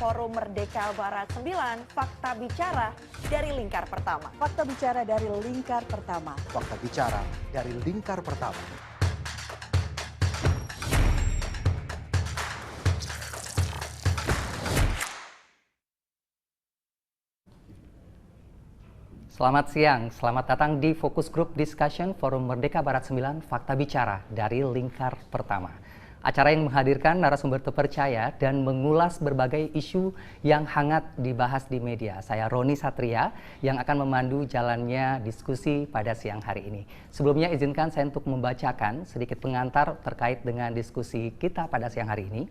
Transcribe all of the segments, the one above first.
Forum Merdeka Barat 9, Fakta Bicara dari Lingkar Pertama. Fakta bicara dari Lingkar Pertama. Fakta bicara dari Lingkar Pertama. Selamat siang, selamat datang di Fokus Group Discussion Forum Merdeka Barat 9 Fakta Bicara dari Lingkar Pertama. Acara yang menghadirkan narasumber terpercaya dan mengulas berbagai isu yang hangat dibahas di media. Saya Roni Satria yang akan memandu jalannya diskusi pada siang hari ini. Sebelumnya izinkan saya untuk membacakan sedikit pengantar terkait dengan diskusi kita pada siang hari ini.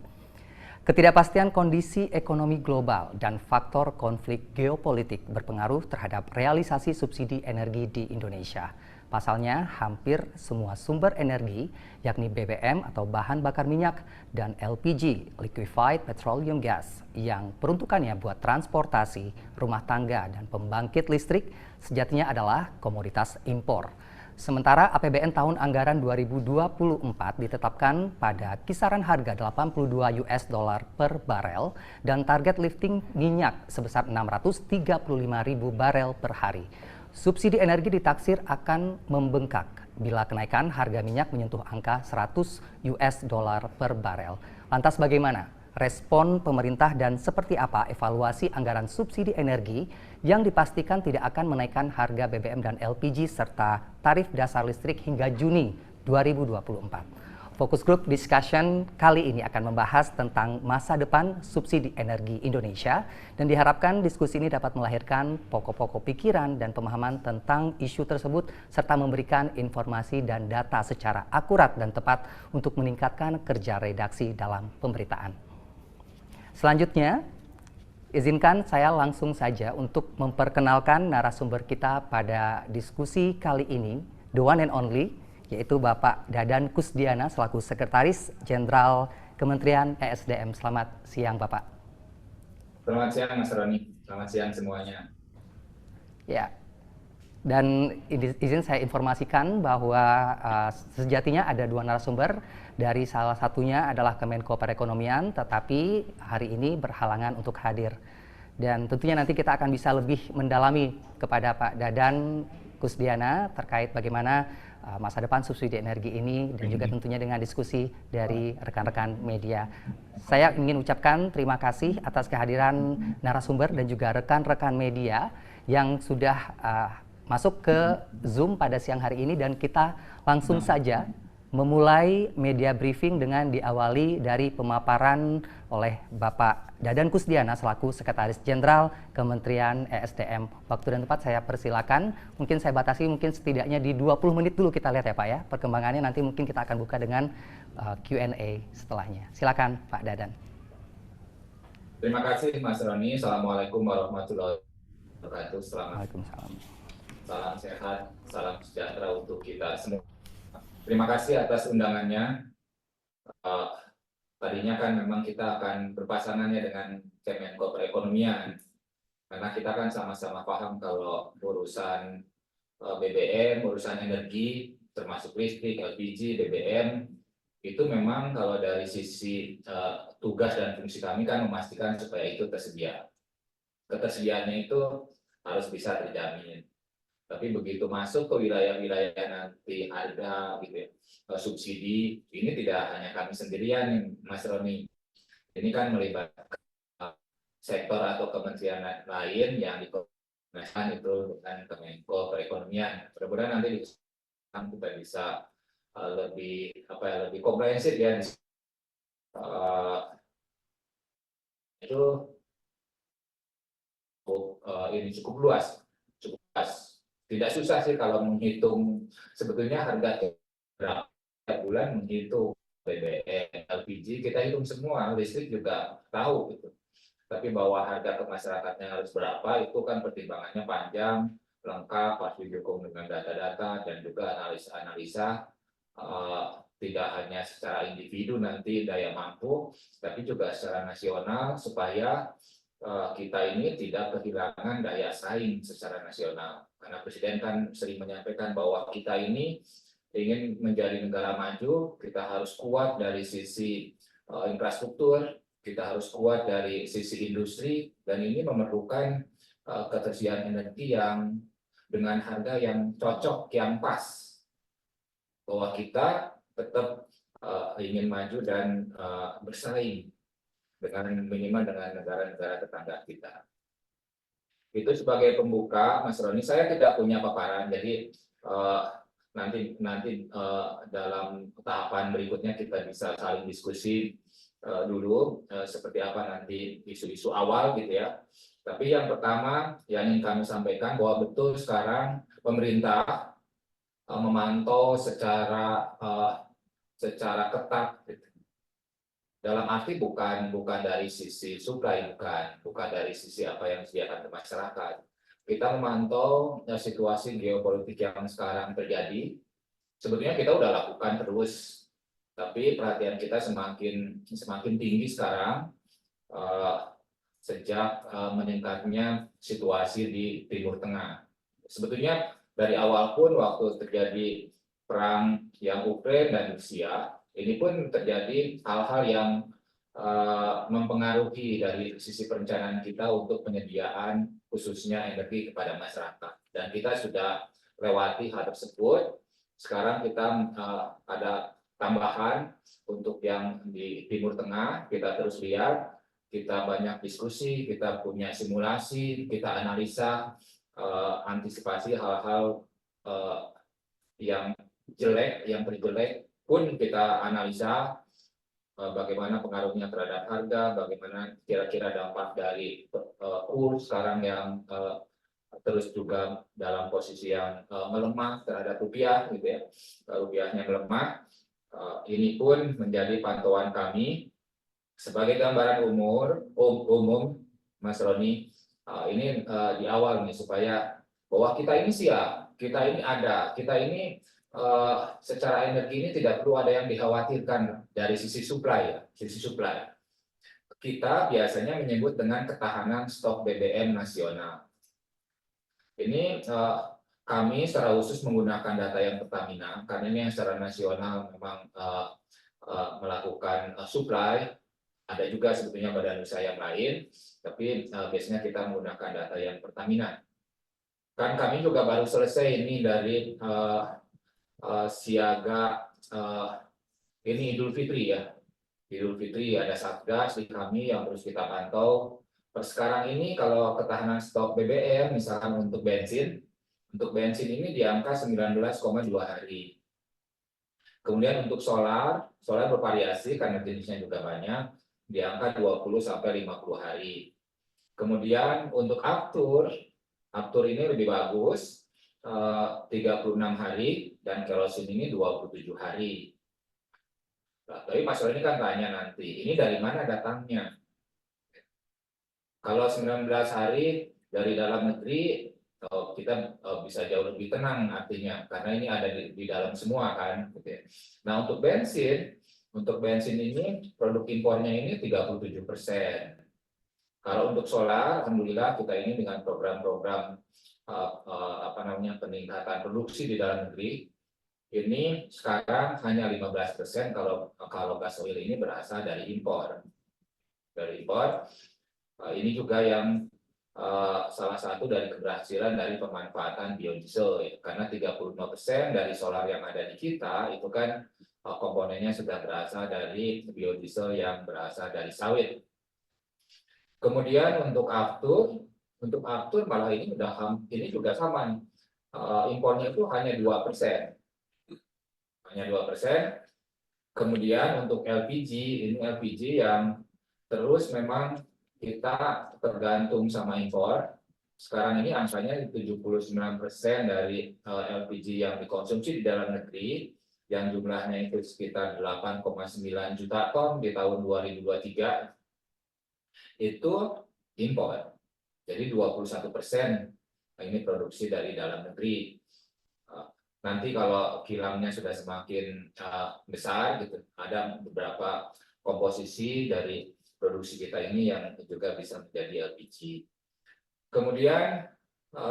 Ketidakpastian kondisi ekonomi global dan faktor konflik geopolitik berpengaruh terhadap realisasi subsidi energi di Indonesia. Pasalnya, hampir semua sumber energi, yakni BBM atau bahan bakar minyak dan LPG, liquefied petroleum gas, yang peruntukannya buat transportasi, rumah tangga, dan pembangkit listrik, sejatinya adalah komoditas impor. Sementara APBN tahun anggaran 2024 ditetapkan pada kisaran harga 82 US dollar per barel dan target lifting minyak sebesar 635.000 barel per hari. Subsidi energi ditaksir akan membengkak bila kenaikan harga minyak menyentuh angka 100 US dollar per barel. Lantas bagaimana respon pemerintah dan seperti apa evaluasi anggaran subsidi energi yang dipastikan tidak akan menaikkan harga BBM dan LPG serta tarif dasar listrik hingga Juni 2024. Fokus Group Discussion kali ini akan membahas tentang masa depan subsidi energi Indonesia dan diharapkan diskusi ini dapat melahirkan pokok-pokok pikiran dan pemahaman tentang isu tersebut serta memberikan informasi dan data secara akurat dan tepat untuk meningkatkan kerja redaksi dalam pemberitaan. Selanjutnya, izinkan saya langsung saja untuk memperkenalkan narasumber kita pada diskusi kali ini, the one and only, yaitu Bapak Dadan Kusdiana selaku Sekretaris Jenderal Kementerian ESDM. Selamat siang, Bapak. Selamat siang, Mas Roni. Selamat siang semuanya. Ya, dan izin saya informasikan bahwa sejatinya ada dua narasumber. Dari salah satunya adalah Kemenko Perekonomian, tetapi hari ini berhalangan untuk hadir. Dan tentunya nanti kita akan bisa lebih mendalami kepada Pak Dadan Kusdiana terkait bagaimana masa depan subsidi energi ini dan juga tentunya dengan diskusi dari rekan-rekan media. Saya ingin ucapkan terima kasih atas kehadiran narasumber dan juga rekan-rekan media yang sudah masuk ke Zoom pada siang hari ini, dan kita langsung saja memulai media briefing dengan diawali dari pemaparan oleh Bapak Dadan Kusdiana selaku Sekretaris Jenderal Kementerian ESDM. Waktu dan tempat saya persilakan, mungkin saya batasi mungkin setidaknya di 20 menit dulu kita lihat ya Pak ya. Perkembangannya nanti mungkin kita akan buka dengan Q&A setelahnya. Silakan Pak Dadan. Terima kasih Mas Roni. Assalamualaikum warahmatullahi wabarakatuh. Waalaikumsalam. Salam sehat, salam sejahtera untuk kita semua. Terima kasih atas undangannya. Tadinya kan memang kita akan berpasangannya dengan Kemenko Perekonomian, karena kita kan sama-sama paham kalau urusan BBM, urusan energi, termasuk listrik, LPG, BBM, itu memang kalau dari sisi tugas dan fungsi kami kan memastikan supaya itu tersedia. Ketersediaannya itu harus bisa terjamin. Tapi begitu masuk ke wilayah-wilayah nanti ada gitu ya, subsidi, ini tidak hanya kami sendirian, Mas Roni. Ini kan melibatkan sektor atau kementerian lain yang dikoordinasikan itu dengan Kemenko Perekonomian. Mudah-mudahan nanti kita bisa lebih komprehensif ya. Itu ini cukup luas. Tidak susah sih kalau menghitung sebetulnya harga berapa bulan menghitung BBM, LPG, kita hitung semua, listrik juga tahu gitu. Tapi bahwa harga ke masyarakatnya harus berapa itu kan pertimbangannya panjang, lengkap, pasti didukung dengan data-data dan juga analisa-analisa, tidak hanya secara individu nanti daya mampu, tapi juga secara nasional supaya kita ini tidak kehilangan daya saing secara nasional. Karena Presiden kan sering menyampaikan bahwa kita ini ingin menjadi negara maju, kita harus kuat dari sisi infrastruktur, kita harus kuat dari sisi industri, dan ini memerlukan ketersediaan energi yang dengan harga yang cocok, yang pas, bahwa kita tetap ingin maju dan bersaing dengan minimal dengan negara-negara tetangga kita. Itu sebagai pembuka, Mas Roni. Saya tidak punya paparan, jadi nanti dalam tahapan berikutnya kita bisa saling diskusi dulu seperti apa nanti isu-isu awal gitu ya. Tapi yang pertama yang ingin kami sampaikan bahwa betul sekarang pemerintah memantau secara ketat gitu. Dalam arti bukan dari sisi supply, bukan dari sisi apa yang disediakan ke masyarakat. Kita memantau situasi geopolitik yang sekarang terjadi. Sebetulnya kita udah lakukan terus, tapi perhatian kita semakin tinggi sekarang sejak meningkatnya situasi di Timur Tengah. Sebetulnya dari awal pun waktu terjadi perang yang Ukraina dan Rusia, ini pun terjadi hal-hal yang mempengaruhi dari sisi perencanaan kita untuk penyediaan khususnya energi kepada masyarakat. Dan kita sudah lewati hal tersebut. Sekarang kita ada tambahan untuk yang di Timur Tengah, kita terus lihat, kita banyak diskusi, kita punya simulasi, kita analisa, antisipasi hal-hal yang jelek, yang terjelek pun kita analisa bagaimana pengaruhnya terhadap harga, bagaimana kira-kira dampak dari kurs sekarang yang terus juga dalam posisi yang melemah terhadap rupiah, gitu ya, rupiahnya melemah. Ini pun menjadi pantauan kami sebagai gambaran umum, Mas Roni. Ini di awal nih supaya bahwa kita ini siap, kita ini ada, kita ini secara energi ini tidak perlu ada yang dikhawatirkan dari sisi supply ya, sisi supply. Kita biasanya menyebut dengan ketahanan stok BBM nasional. Ini kami secara khusus menggunakan data yang Pertamina karena ini yang secara nasional memang melakukan supply. Ada juga sebetulnya badan usaha yang lain, tapi biasanya kita menggunakan data yang Pertamina. Kan kami juga baru selesai ini dari siaga ini Idul Fitri ya. Idul Fitri ada Satgas di kami yang terus kita pantau. Per sekarang ini kalau ketahanan stok BBM misalkan untuk bensin ini di angka 19,2 hari. Kemudian untuk solar bervariasi karena jenisnya juga banyak, di angka 20 sampai 50 hari. Kemudian untuk Aftur ini lebih bagus, 36 hari, dan kerosin ini 27 hari. Nah, tapi Mas ini kan tanya nanti, ini dari mana datangnya? Kalau 19 hari dari dalam negeri, kita bisa jauh lebih tenang artinya, karena ini ada di dalam semua kan. Nah untuk bensin ini produk impornya ini 37%. Kalau untuk solar, alhamdulillah kita ini dengan program-program peningkatan produksi di dalam negeri, ini sekarang hanya 15% kalau gas oil ini berasal dari impor. Ini juga yang salah satu dari keberhasilan dari pemanfaatan biodiesel ya. Karena 35% dari solar yang ada di kita itu kan komponennya sudah berasal dari biodiesel yang berasal dari sawit. Kemudian untuk Aftur malah ini juga sama. Impornya itu hanya 2%. Hanya 2%. Kemudian untuk LPG yang terus memang kita tergantung sama impor. Sekarang ini angkanya 79% dari LPG yang dikonsumsi di dalam negeri, yang jumlahnya itu sekitar 8,9 juta ton di tahun 2023, itu impor. Jadi 21% ini produksi dari dalam negeri. Nanti kalau kilangnya sudah semakin besar, gitu, ada beberapa komposisi dari produksi kita ini yang juga bisa menjadi LPG. Kemudian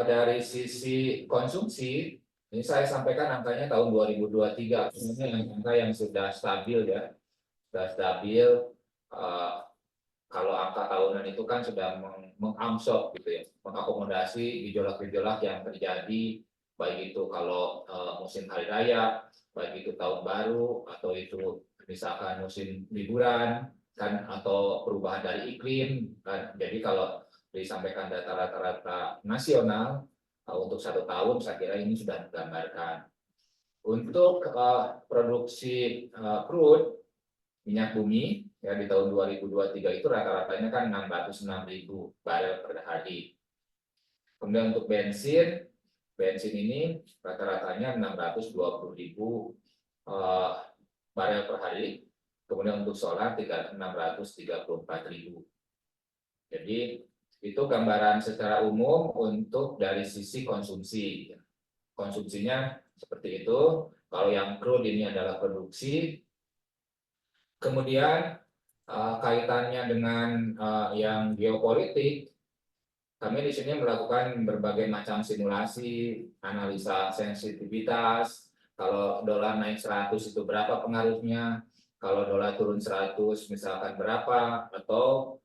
dari sisi konsumsi, ini saya sampaikan angkanya tahun 2023, ini angka yang sudah stabil ya, sudah stabil kalau angka tahunan itu kan sudah mengamsok gitu ya, mengakomodasi gejolak-gejolak yang terjadi, baik itu kalau musim hari raya, baik itu tahun baru, atau itu misalkan musim liburan, kan, atau perubahan dari iklim, kan. Jadi kalau disampaikan data rata-rata nasional untuk 1 tahun, saya kira ini sudah menggambarkan. Untuk produksi crude, minyak bumi, ya di tahun 2023 itu rata-ratanya kan 606.000 barel per hari. Kemudian untuk bensin ini rata-ratanya 620.000 barel per hari. Kemudian untuk solar 634.000. Jadi itu gambaran secara umum untuk dari sisi konsumsi. Konsumsinya seperti itu. Kalau yang crude ini adalah produksi. Kemudian kaitannya dengan yang geopolitik, kami di sini melakukan berbagai macam simulasi, analisa sensitivitas. Kalau dolar naik 100 itu berapa pengaruhnya? Kalau dolar turun 100 misalkan berapa? Atau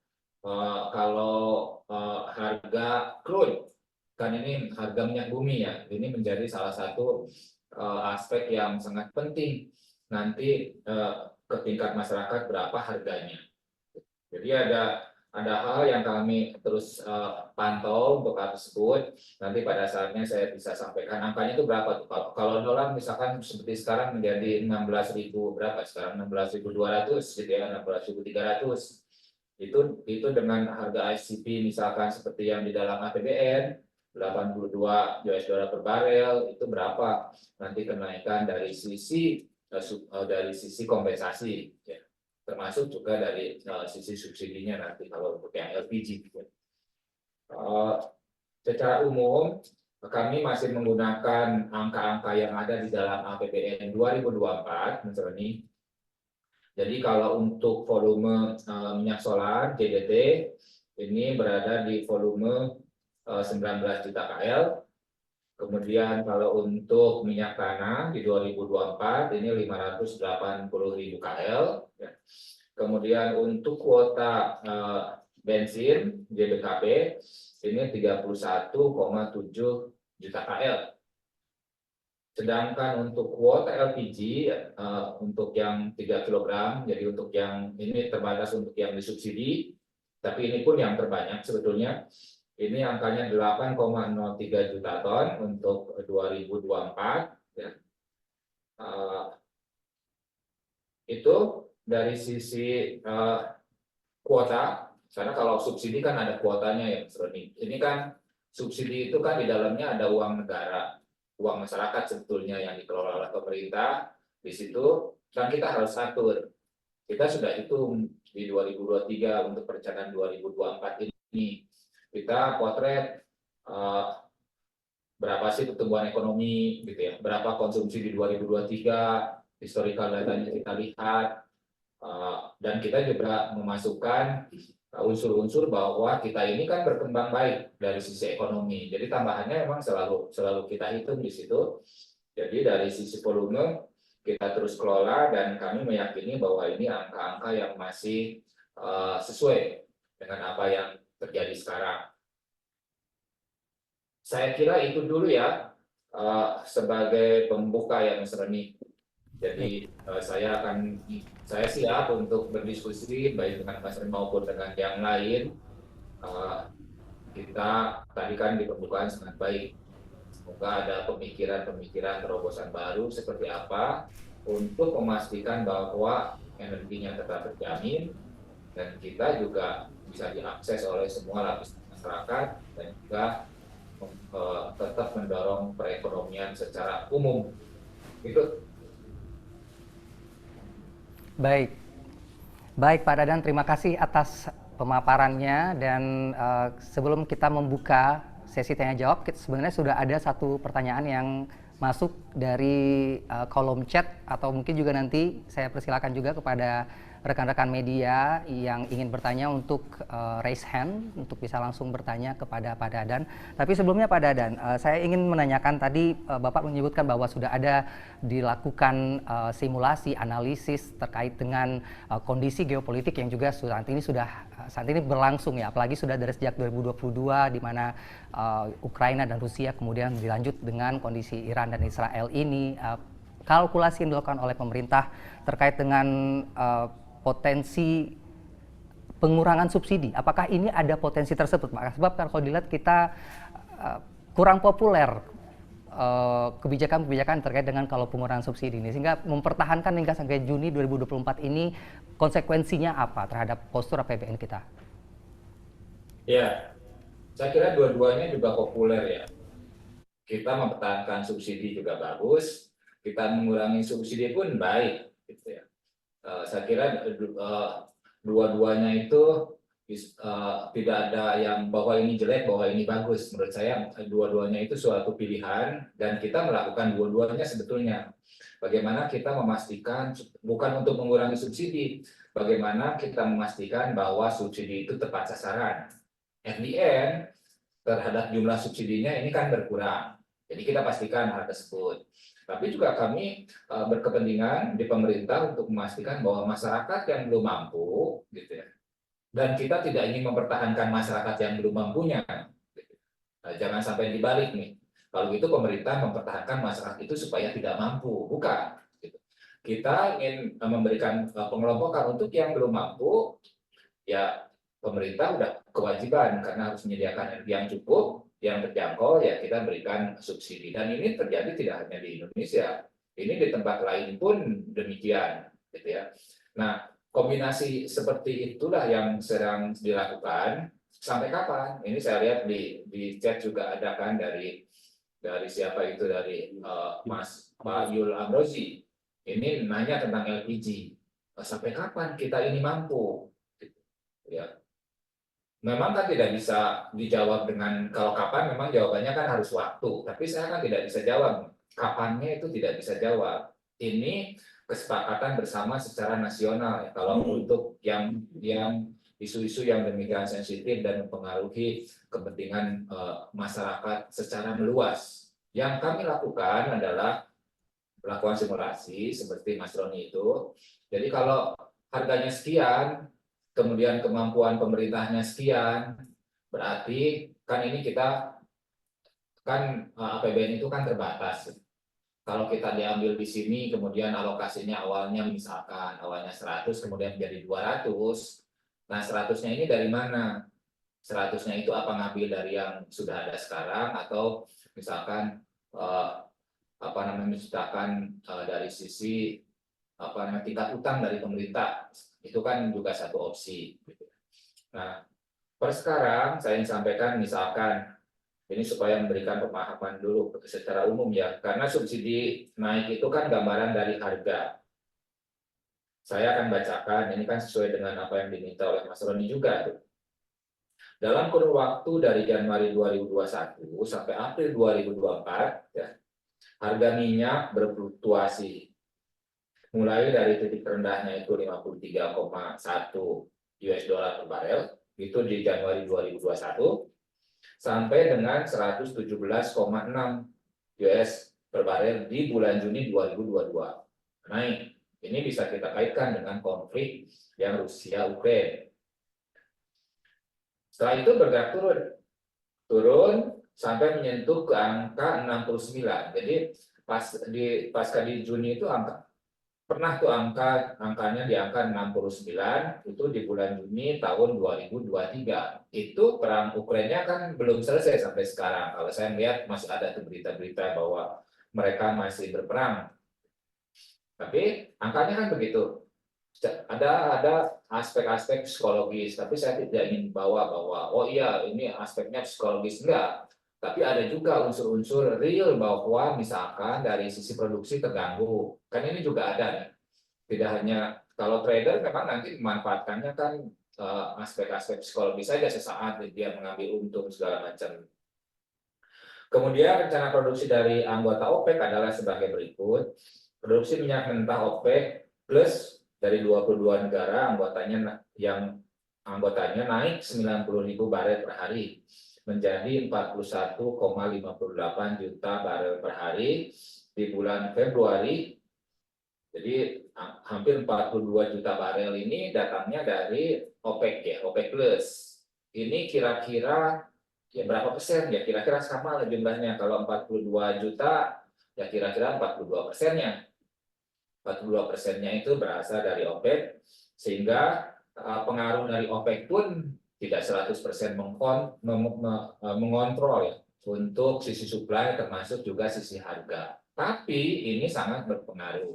kalau harga crude, kan ini harga minyak bumi ya, ini menjadi salah satu aspek yang sangat penting nanti ke tingkat masyarakat berapa harganya. Jadi ada hal yang kami terus pantau untuk hal tersebut. Nanti pada saatnya saya bisa sampaikan angkanya itu berapa tuh. Kalau dolar misalkan seperti sekarang menjadi 16.000 berapa sekarang, 16.200 gitu ya, 16.300. Itu dengan harga ICP misalkan seperti yang di dalam APBN 82 US dollar per barel, itu berapa nanti kenaikan dari sisi kompensasi ya, termasuk juga dari sisi subsidinya nanti kalau untuk yang LPG gitu. Secara umum kami masih menggunakan angka-angka yang ada di dalam APBN 2024 misalnya ini. Jadi kalau untuk volume minyak solar JDT ini berada di volume 19 juta KL. Kemudian kalau untuk minyak tanah di 2024 ini 580.000 KL. Kemudian untuk kuota bensin JBKP ini 31,7 juta KL. Sedangkan untuk kuota LPG untuk yang 3 kg, jadi untuk yang ini terbatas untuk yang disubsidi, tapi ini pun yang terbanyak sebetulnya. Ini angkanya 8,03 juta ton untuk 2024. Ya. Itu dari sisi kuota, karena kalau subsidi kan ada kuotanya ya, Mas Roni. Ini kan subsidi itu kan di dalamnya ada uang negara, uang masyarakat sebetulnya yang dikelola oleh pemerintah. Di situ kan kita harus atur. Kita sudah hitung di 2023 untuk perencanaan 2024 ini. Kita potret berapa sih pertumbuhan ekonomi gitu ya, berapa konsumsi di 2023, historical datanya kita lihat, dan kita juga memasukkan unsur-unsur bahwa kita ini kan berkembang baik dari sisi ekonomi. Jadi tambahannya memang selalu kita hitung di situ. Jadi dari sisi volume kita terus kelola dan kami meyakini bahwa ini angka-angka yang masih sesuai dengan apa yang terjadi sekarang. Saya kira itu dulu ya sebagai pembuka ya Mas Roni. Jadi saya siap untuk berdiskusi baik dengan Mas Roni maupun dengan yang lain. Kita tadi kan di pembukaan sangat baik. Semoga ada pemikiran-pemikiran terobosan baru seperti apa untuk memastikan bahwa energinya tetap terjamin dan kita juga bisa diakses oleh semua lapisan masyarakat dan juga tetap mendorong perekonomian secara umum. Itu. Baik Pak Dadan, terima kasih atas pemaparannya dan sebelum kita membuka sesi tanya jawab, sebenarnya sudah ada satu pertanyaan yang masuk dari kolom chat atau mungkin juga nanti saya persilakan juga kepada rekan-rekan media yang ingin bertanya untuk raise hand, untuk bisa langsung bertanya kepada Pak Dadan. Tapi sebelumnya Pak Dadan, saya ingin menanyakan tadi Bapak menyebutkan bahwa sudah ada dilakukan simulasi, analisis terkait dengan kondisi geopolitik yang juga saat ini berlangsung ya, apalagi sudah dari sejak 2022 di mana Ukraina dan Rusia kemudian dilanjut dengan kondisi Iran dan Israel ini. Kalkulasi yang dilakukan oleh pemerintah terkait dengan potensi pengurangan subsidi. Apakah ini ada potensi tersebut, Pak? Sebab kalau dilihat kita kurang populer kebijakan-kebijakan terkait dengan kalau pengurangan subsidi ini, sehingga mempertahankan hingga sampai Juni 2024 ini konsekuensinya apa terhadap postur APBN kita? Ya, saya kira dua-duanya juga populer ya. Kita mempertahankan subsidi juga bagus, kita mengurangi subsidi pun baik, gitu ya. Saya kira dua-duanya itu tidak ada yang bahwa ini jelek, bahwa ini bagus. Menurut saya dua-duanya itu suatu pilihan dan kita melakukan dua-duanya sebetulnya. Bagaimana kita memastikan, bukan untuk mengurangi subsidi, bagaimana kita memastikan bahwa subsidi itu tepat sasaran. At the end, terhadap jumlah subsidinya ini kan berkurang. Jadi kita pastikan hal tersebut. Tapi juga kami berkepentingan di pemerintah untuk memastikan bahwa masyarakat yang belum mampu, gitu ya, dan kita tidak ingin mempertahankan masyarakat yang belum mampunya. Gitu. Nah, jangan sampai dibalik nih. Kalau gitu pemerintah mempertahankan masyarakat itu supaya tidak mampu, bukan. Gitu. Kita ingin memberikan pengelompokan untuk yang belum mampu, ya pemerintah udah kewajiban karena harus menyediakan energi yang cukup, yang terjangkau, ya kita berikan subsidi. Dan ini terjadi tidak hanya di Indonesia, ini di tempat lain pun demikian, gitu ya. Nah, kombinasi seperti itulah yang sedang dilakukan. Sampai kapan? Ini saya lihat di chat juga ada kan dari siapa itu, dari Pak Yul Amrozi. Ini nanya tentang LPG. Sampai kapan kita ini mampu? Gitu, ya. Memang kan tidak bisa dijawab dengan kalau kapan, memang jawabannya kan harus waktu. Tapi saya kan tidak bisa jawab. Kapannya itu tidak bisa jawab. Ini kesepakatan bersama secara nasional. Ya. Kalau untuk yang isu-isu yang demikian sensitif dan mempengaruhi kepentingan masyarakat secara meluas. Yang kami lakukan adalah melakukan simulasi seperti Mas Roni itu. Jadi kalau harganya sekian, kemudian kemampuan pemerintahnya sekian, berarti kan ini kita kan APBN itu kan terbatas. Kalau kita diambil di sini, kemudian alokasinya awalnya misalkan awalnya 100, kemudian menjadi 200. Nah, 100-nya ini dari mana? 100-nya itu apa ngambil dari yang sudah ada sekarang atau misalkan menciptakan dari sisi tingkat utang dari pemerintah. Itu kan juga satu opsi. Nah, per sekarang saya ingin sampaikan misalkan, ini supaya memberikan pemahaman dulu secara umum ya, karena subsidi naik itu kan gambaran dari harga. Saya akan bacakan, ini kan sesuai dengan apa yang diminta oleh Mas Roni juga. Tuh. Dalam kurun waktu dari Januari 2021 sampai April 2024, ya, harga minyak berfluktuasi mulai dari titik rendahnya itu 53,1 US dollar per barel itu di Januari 2021 sampai dengan 117,6 US per barel di bulan Juni 2022. Naik. Ini bisa kita kaitkan dengan konflik yang Rusia-Ukraina. Setelah itu bergerak turun sampai menyentuh ke angka 69. Jadi pasca di Juni itu pernah tuh angkanya di angka 69 itu di bulan Juni tahun 2023. Itu perang Ukraina kan belum selesai sampai sekarang. Kalau saya melihat masih ada tuh berita-berita bahwa mereka masih berperang. Tapi angkanya kan begitu. Ada aspek-aspek psikologis, tapi saya tidak ingin bawa bahwa oh iya ini aspeknya psikologis, enggak. Tapi ada juga unsur-unsur real bahwa misalkan dari sisi produksi terganggu. Kan ini juga ada nih. Tidak hanya kalau trader memang nanti memanfaatkannya kan aspek-aspek psikologis saja sesaat dia mengambil untung segala macam. Kemudian rencana produksi dari anggota OPEC adalah sebagai berikut. Produksi minyak mentah OPEC plus dari 22 negara anggotanya naik 90.000 barel per hari menjadi 41,58 juta barel per hari di bulan Februari. Jadi hampir 42 juta barel ini datangnya dari OPEC ya, OPEC Plus. Ini kira-kira ya berapa persen ya? Kira-kira sama lah jumlahnya. Kalau 42 juta ya kira-kira 42%-nya. 42%-nya itu berasal dari OPEC, sehingga pengaruh dari OPEC pun tidak 100% mengontrol ya untuk sisi supply termasuk juga sisi harga. Tapi ini sangat berpengaruh.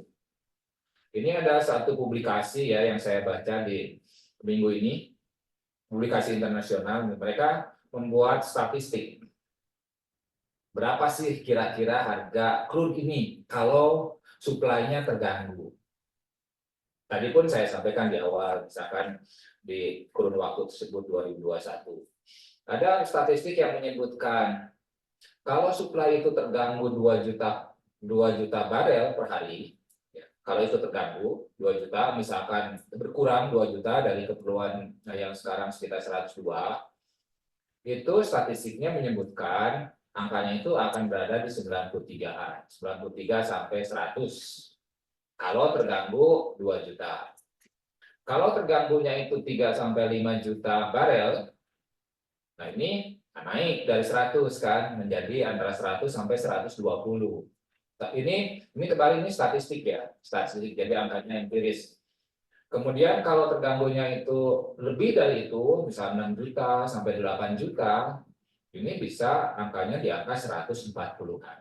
Ini ada satu publikasi ya yang saya baca di minggu ini, publikasi internasional. Mereka membuat statistik. Berapa sih kira-kira harga crude ini kalau supply-nya terganggu? Tadi pun saya sampaikan di awal, misalkan di kurun waktu tersebut 2021. Ada statistik yang menyebutkan kalau supply itu terganggu 2 juta barel per hari, ya, kalau itu terganggu 2 juta, misalkan berkurang 2 juta dari keperluan yang sekarang sekitar 102, itu statistiknya menyebutkan angkanya itu akan berada di 93 sampai 100. Kalau terganggu 2 juta. Kalau terganggunya itu 3 sampai 5 juta barel, nah ini naik dari 100 kan menjadi antara 100 sampai 120. Ini kembali ini statistik ya, statistik jadi angkanya empiris. Kemudian kalau terganggunya itu lebih dari itu, misalnya 6 juta sampai 8 juta, ini bisa angkanya di angka 140-an.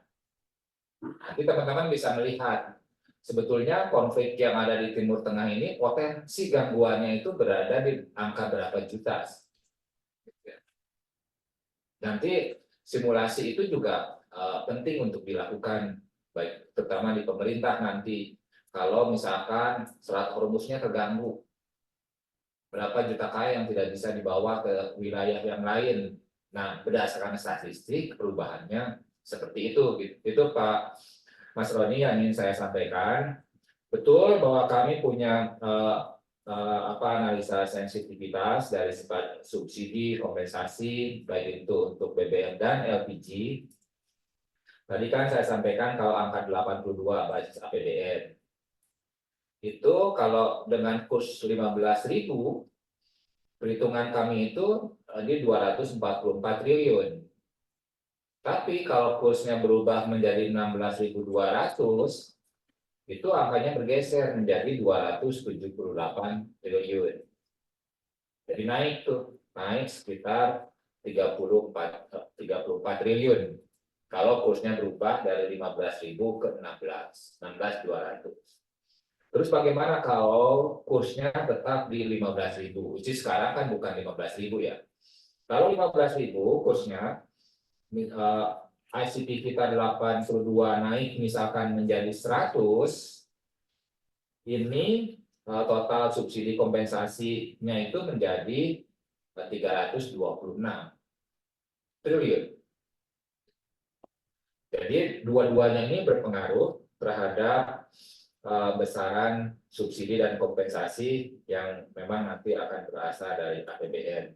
Nanti teman-teman bisa melihat, sebetulnya konflik yang ada di Timur Tengah ini potensi gangguannya itu berada di angka berapa juta. Nanti simulasi itu juga penting untuk dilakukan, baik terutama di pemerintah nanti. Kalau misalkan Selat Hormuznya terganggu, berapa juta kaya yang tidak bisa dibawa ke wilayah yang lain. Nah, berdasarkan statistik perubahannya seperti itu. Itu Pak Mas Roni yang ingin saya sampaikan. Betul bahwa kami punya analisa sensitivitas dari subsidi, kompensasi, baik itu untuk BBM dan LPG. Tadi kan saya sampaikan kalau angka 82 basis APBN. Itu kalau dengan kurs 15.000, perhitungan kami itu di 244 triliun. Tapi kalau kursnya berubah menjadi 16.200, itu angkanya bergeser menjadi 278 triliun. Jadi naik sekitar 34 triliun. Kalau kursnya berubah dari 15.000 ke 16.200. Terus bagaimana kalau kursnya tetap di 15.000? Jadi sekarang kan bukan 15.000 ya. Kalau 15.000 kursnya, ICP kita 82 naik misalkan menjadi 100, ini total subsidi kompensasinya itu menjadi 326 triliun. Jadi dua-duanya ini berpengaruh terhadap besaran subsidi dan kompensasi yang memang nanti akan berasal dari APBN.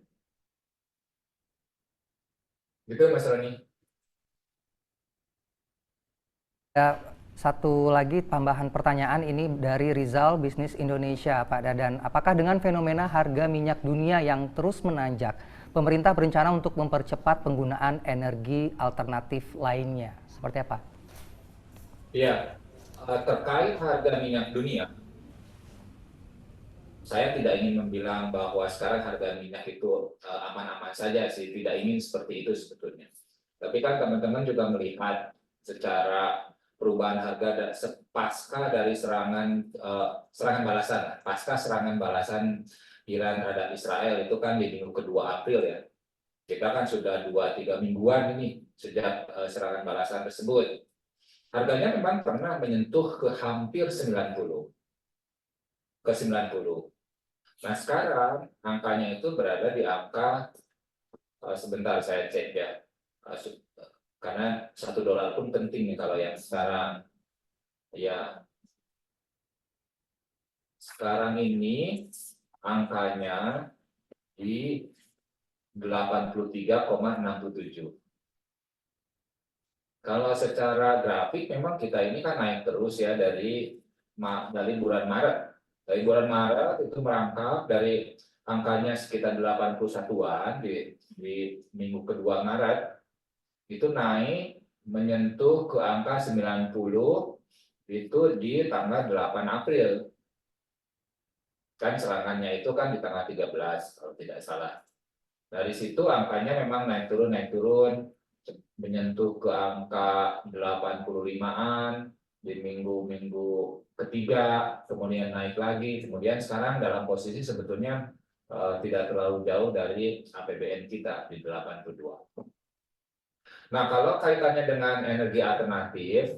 Gitu Mas Roni. Ya, satu lagi tambahan pertanyaan ini dari Rizal Bisnis Indonesia, Pak Dadan. Apakah dengan fenomena harga minyak dunia yang terus menanjak, pemerintah berencana untuk mempercepat penggunaan energi alternatif lainnya? Seperti apa? Iya. Terkait harga minyak dunia, saya tidak ingin membilang bahwa sekarang harga minyak itu aman-aman saja sih, tidak ingin seperti itu sebetulnya. Tapi kan teman-teman juga melihat secara perubahan harga pasca dari serangan balasan Iran terhadap Israel itu kan di minggu kedua April ya. Kita kan sudah 2-3 mingguan ini sejak serangan balasan tersebut. Harganya memang pernah menyentuh ke hampir 90. Nah sekarang angkanya itu berada di angka, sebentar saya cek ya, karena $1 pun penting nih kalau yang sekarang ya sekarang ini angkanya di 83,67. Kalau secara grafik memang kita ini kan naik terus ya dari bulan Maret. Dari bulan Maret itu merangkak dari angkanya sekitar 81-an di minggu kedua Maret, itu naik menyentuh ke angka 90 itu di tanggal 8 April. Kan serangannya itu kan di tanggal 13 kalau tidak salah. Dari situ angkanya memang naik turun menyentuh ke angka 85-an di minggu ketiga, kemudian naik lagi, kemudian sekarang dalam posisi sebetulnya tidak terlalu jauh dari APBN kita di 82. Nah, kalau kaitannya dengan energi alternatif,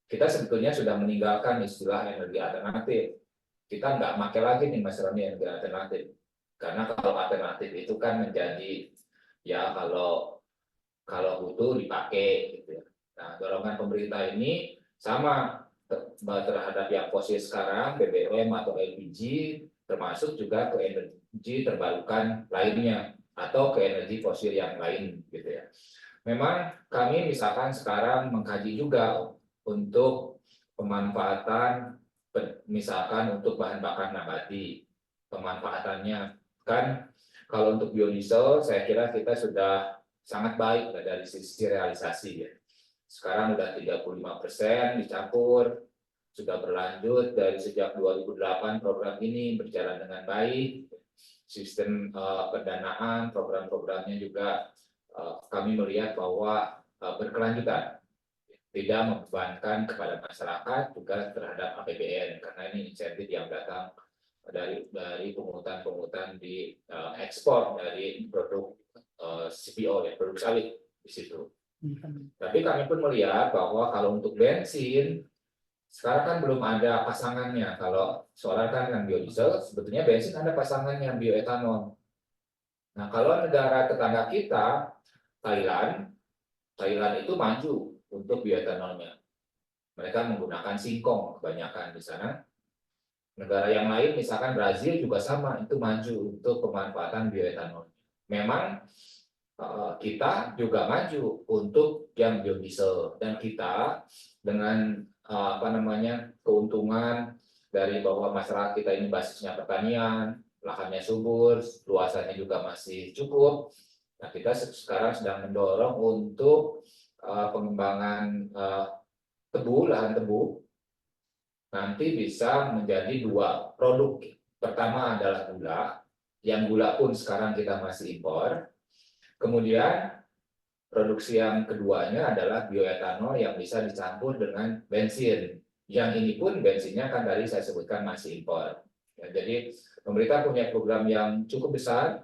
kita sebetulnya sudah meninggalkan istilah energi alternatif. Kita nggak pakai lagi nih Mas Roni energi alternatif. Karena kalau alternatif itu kan menjadi ya kalau butuh dipakai gitu ya. Nah, dorongan pemerintah ini sama terhadap yang fosil sekarang, BBM atau LPG, termasuk juga ke energi terbarukan lainnya atau ke energi fosil yang lain gitu ya. Memang kami misalkan sekarang mengkaji juga untuk pemanfaatan misalkan untuk bahan bakar nabati, pemanfaatannya kan kalau untuk biodiesel saya kira kita sudah sangat baik dari sisi realisasi ya. Sekarang udah 35% dicampur, sudah berlanjut dari sejak 2008 program ini berjalan dengan baik. Sistem pendanaan, program-programnya juga kami melihat bahwa berkelanjutan, tidak membebankan kepada masyarakat juga terhadap APBN karena ini insentif yang datang dari pungutan di ekspor dari produk CPO ya, produk sawit di situ. Tapi kami pun melihat bahwa kalau untuk bensin sekarang kan belum ada pasangannya. Kalau solar kan yang biodiesel, sebetulnya bensin ada pasangannya bioetanol. Nah, kalau negara tetangga kita, Thailand itu maju untuk bioetanolnya. Mereka menggunakan singkong kebanyakan di sana. Negara yang lain, misalkan Brazil juga sama, itu maju untuk pemanfaatan bioetanol. Memang kita juga maju untuk yang biodiesel, dan kita dengan keuntungan dari bahwa masyarakat kita ini basisnya pertanian, lahannya subur, luasannya juga masih cukup. Nah, kita sekarang sedang mendorong untuk pengembangan lahan tebu, nanti bisa menjadi 2 produk. Pertama adalah gula, yang gula pun sekarang kita masih impor. Kemudian produksi yang keduanya adalah bioetanol yang bisa dicampur dengan bensin. Yang ini pun bensinnya kan tadi saya sebutkan masih impor. Ya, jadi pemerintah punya program yang cukup besar,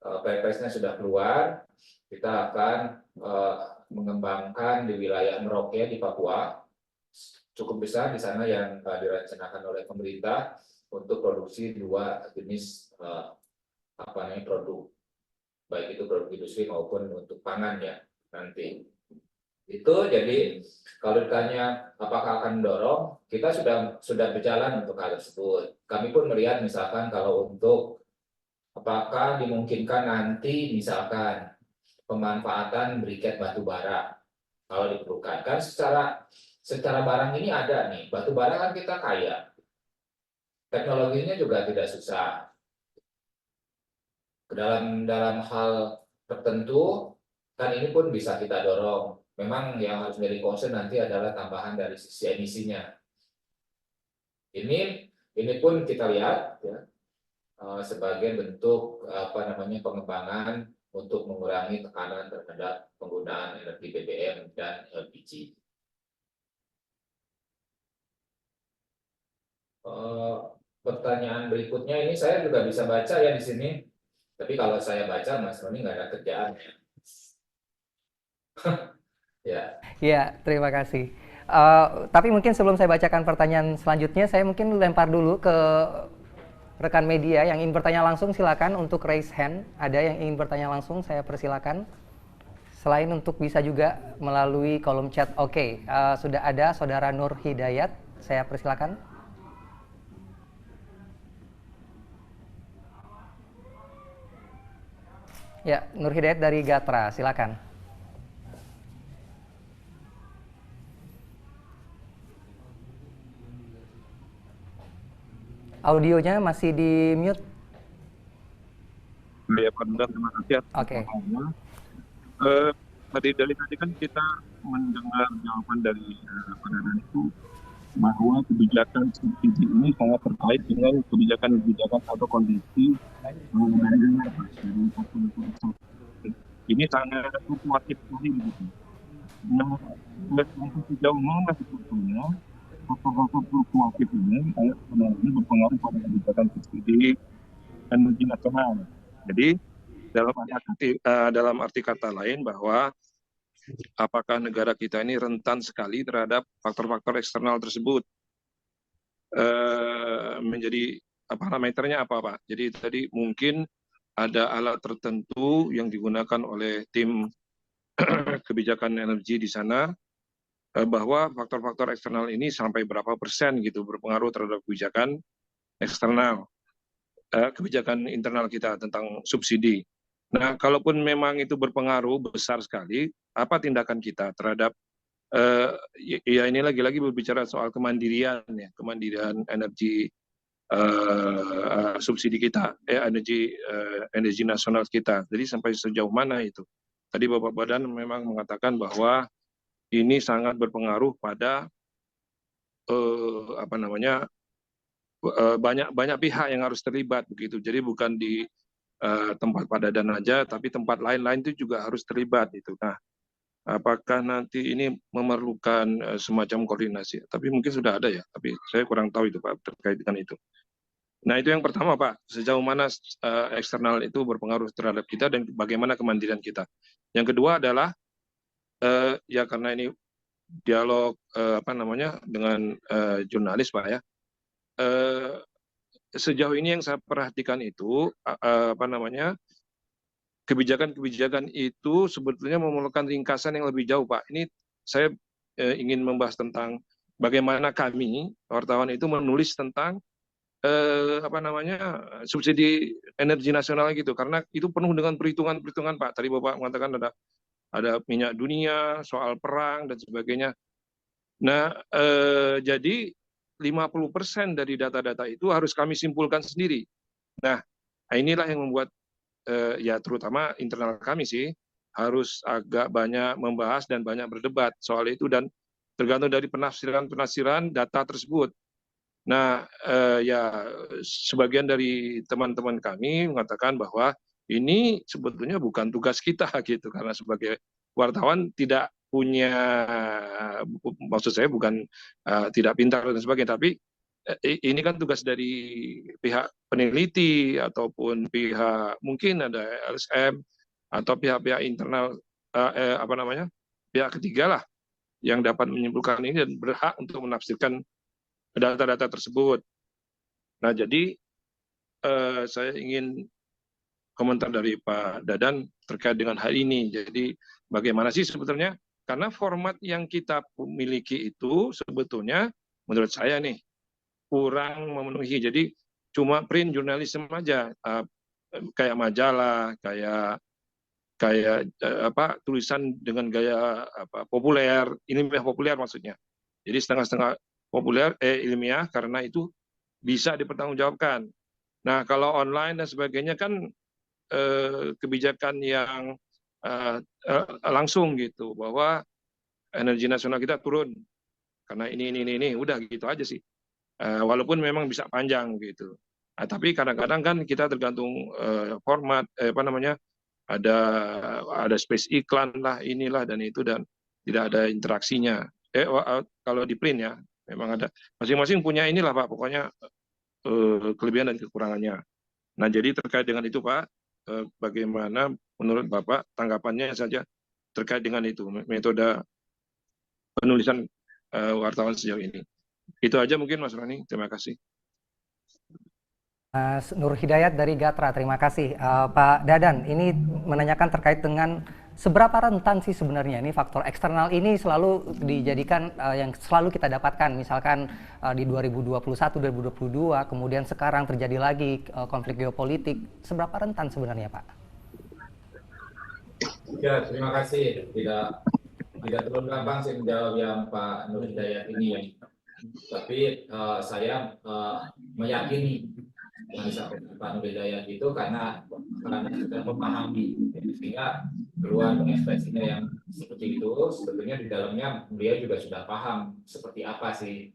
Perpresnya sudah keluar. Kita akan mengembangkan di wilayah Merauke di Papua, cukup besar di sana yang direncanakan oleh pemerintah untuk produksi 2 jenis produk, baik itu produk industri maupun untuk pangan ya nanti. Itu jadi kalau ditanya apakah akan mendorong, kita sudah berjalan untuk hal tersebut. Kami pun melihat misalkan kalau untuk apakah dimungkinkan nanti misalkan pemanfaatan briket batu bara kalau diperlukan. Kan secara barang ini ada nih, batu bara kan kita kaya. Teknologinya juga tidak susah. Dalam hal tertentu kan ini pun bisa kita dorong. Memang yang harus menjadi concern nanti adalah tambahan dari sisi emisinya. Ini pun kita lihat ya, sebagai bentuk pengembangan untuk mengurangi tekanan terhadap penggunaan energi BBM dan LPG. Pertanyaan berikutnya ini saya juga bisa baca ya di sini. Tapi kalau saya baca, Mas Roni nggak ada kerjaan. Ya. Ya, terima kasih. Tapi mungkin sebelum saya bacakan pertanyaan selanjutnya, saya mungkin lempar dulu ke rekan media yang ingin bertanya langsung, silakan untuk raise hand. Ada yang ingin bertanya langsung, saya persilakan. Selain untuk bisa juga melalui kolom chat. Oke, sudah ada Saudara Nur Hidayat, saya persilakan. Ya, Nur Hidayat dari Gatra, silakan. Audionya masih di mute. Ya, Pak Duda, terima kasih atas Oke. pertanyaannya. Dari tadi kan kita mendengar jawaban dari Pak Dadan itu bahwa kebijakan subsidi ini sangat terkait dengan kebijakan-kebijakan atau kondisi dari ini sangat fluktuatif sekali begitu. Nah, untuk sejauh mana sebetulnya faktor-faktor fluktuatif ini sebenarnya berpengaruh pada kebijakan subsidi energi nasional. Jadi dalam arti kata lain bahwa apakah negara kita ini rentan sekali terhadap faktor-faktor eksternal tersebut. Menjadi parameternya apa, Pak? Jadi tadi mungkin ada alat tertentu yang digunakan oleh tim kebijakan energi di sana, bahwa faktor-faktor eksternal ini sampai berapa persen gitu berpengaruh terhadap kebijakan eksternal, kebijakan internal kita tentang subsidi. Nah, kalaupun memang itu berpengaruh besar sekali, apa tindakan kita terhadap ya ini lagi-lagi berbicara soal kemandirian ya, kemandirian energi subsidi kita, energi nasional kita. Jadi sampai sejauh mana itu? Tadi Bapak Badan memang mengatakan bahwa ini sangat berpengaruh pada banyak pihak yang harus terlibat begitu. Jadi bukan di tempat Pak Dadan aja, tapi tempat lain-lain itu juga harus terlibat itu. Nah, apakah nanti ini memerlukan semacam koordinasi? Tapi mungkin sudah ada ya, tapi saya kurang tahu itu Pak terkait dengan itu. Nah, itu yang pertama Pak, sejauh mana eksternal itu berpengaruh terhadap kita dan bagaimana kemandirian kita. Yang kedua adalah ya karena ini dialog dengan jurnalis Pak ya. Sejauh ini yang saya perhatikan itu kebijakan-kebijakan itu sebetulnya memerlukan ringkasan yang lebih jauh Pak. Ini saya ingin membahas tentang bagaimana kami wartawan itu menulis tentang subsidi energi nasional gitu, karena itu penuh dengan perhitungan-perhitungan Pak. Tadi Bapak mengatakan ada minyak dunia, soal perang dan sebagainya. Nah, jadi 50% dari data-data itu harus kami simpulkan sendiri. Nah, inilah yang membuat ya terutama internal kami sih harus agak banyak membahas dan banyak berdebat soal itu dan tergantung dari penafsiran data tersebut. Nah, ya sebagian dari teman-teman kami mengatakan bahwa ini sebetulnya bukan tugas kita gitu, karena sebagai wartawan tidak punya, maksud saya bukan tidak pintar dan sebagainya, tapi ini kan tugas dari pihak peneliti ataupun pihak mungkin ada LSM atau pihak-pihak internal pihak ketiga lah yang dapat menyimpulkan ini dan berhak untuk menafsirkan data-data tersebut. Nah, jadi saya ingin komentar dari Pak Dadan terkait dengan hal ini. Jadi bagaimana sih sebetulnya? Karena format yang kita miliki itu sebetulnya menurut saya nih kurang memenuhi. Jadi cuma print jurnalisme aja, kayak majalah, kayak tulisan dengan gaya populer, ilmiah populer maksudnya. Jadi setengah-setengah populer ilmiah karena itu bisa dipertanggungjawabkan. Nah, kalau online dan sebagainya kan kebijakan yang langsung gitu, bahwa energi nasional kita turun karena ini udah gitu aja sih. Walaupun memang bisa panjang gitu. Tapi kadang-kadang kan kita tergantung format ada space iklan lah inilah dan itu dan tidak ada interaksinya. Kalau di print ya memang ada, masing-masing punya inilah Pak, pokoknya kelebihan dan kekurangannya. Nah, jadi terkait dengan itu Pak, bagaimana menurut Bapak tanggapannya saja terkait dengan itu metode penulisan wartawan sejauh ini. Itu aja mungkin Mas Roni, terima kasih. Mas Nur Hidayat dari Gatra, terima kasih. Pak Dadan, ini menanyakan terkait dengan seberapa rentan sih sebenarnya ini faktor eksternal ini selalu dijadikan yang selalu kita dapatkan, misalkan di 2021, 2022, kemudian sekarang terjadi lagi konflik geopolitik. Seberapa rentan sebenarnya Pak? Ya, terima kasih. Tidak terlalu gampang sih menjawab yang Pak Nur Hidayat ini ya. Tapi saya meyakini yang disampaikan Pak Nur Hidayat itu karena sudah memahami, sehingga keluar ekspresinya yang seperti itu. Sebetulnya di dalamnya beliau juga sudah paham seperti apa sih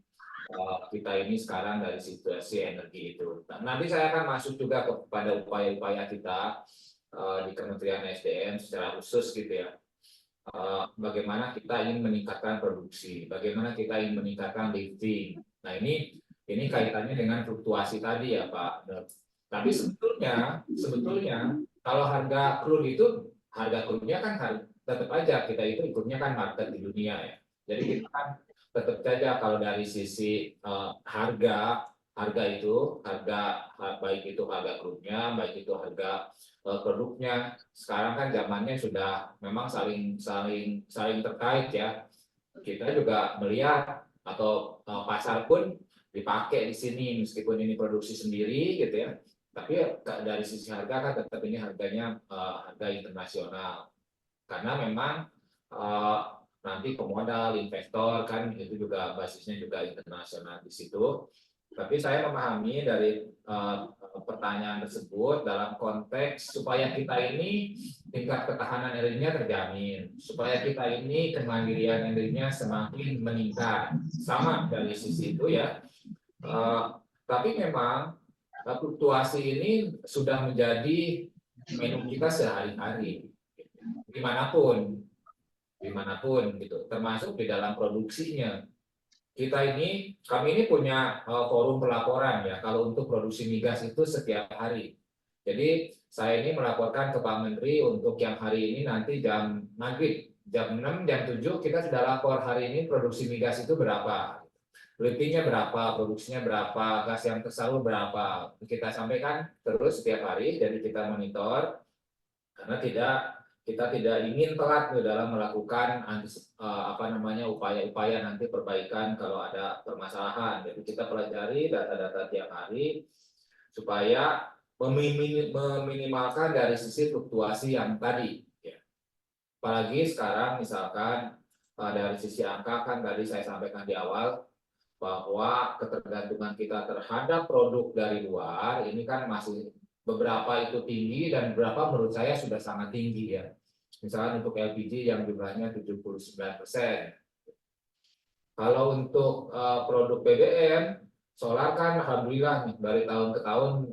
kita ini sekarang dari situasi energi itu. Nah, nanti saya akan masuk juga kepada upaya-upaya kita di Kementerian SDM secara khusus gitu ya. Bagaimana kita ingin meningkatkan produksi, bagaimana kita ingin meningkatkan lifting. Nah ini kaitannya dengan fluktuasi tadi ya Pak. Tapi sebetulnya kalau harga crude itu, harga crude-nya kan tetap aja kita itu ikutnya kan market di dunia ya. Jadi kita kan tetap saja kalau dari sisi harga itu, baik itu harga crude-nya, baik itu harga produknya. Sekarang kan zamannya sudah memang saling terkait ya. Kita juga melihat atau pasar pun dipakai di sini meskipun ini produksi sendiri gitu ya. Tapi dari sisi harga kan tetap ini harganya harga internasional. Karena memang nanti pemodal, investor kan itu juga basisnya juga internasional di situ. Tapi saya memahami dari pertanyaan tersebut dalam konteks supaya kita ini tingkat ketahanan energinya terjamin, supaya kita ini kemandirian energinya semakin meningkat, sama dari sisi itu ya. Tapi memang fluktuasi ini sudah menjadi menu kita sehari-hari, dimanapun gitu, termasuk di dalam produksinya. Kami ini punya forum pelaporan ya, kalau untuk produksi migas itu setiap hari. Jadi saya ini melaporkan ke Pak Menteri untuk yang hari ini nanti jam maghrib, jam 6, jam 7 kita sudah lapor hari ini produksi migas itu berapa, liftingnya berapa, produksinya berapa, gas yang tersalur berapa. Kita sampaikan terus setiap hari, jadi kita monitor, karena kita tidak ingin telat dalam melakukan upaya-upaya nanti perbaikan kalau ada permasalahan. Jadi kita pelajari data-data tiap hari supaya meminimalkan dari sisi fluktuasi yang tadi. Apalagi sekarang misalkan dari sisi angka kan tadi saya sampaikan di awal bahwa ketergantungan kita terhadap produk dari luar ini kan masih beberapa itu tinggi dan beberapa menurut saya sudah sangat tinggi ya. Misalnya untuk LPG yang jumlahnya 79%. Kalau untuk produk BBM, solar kan alhamdulillah dari tahun ke tahun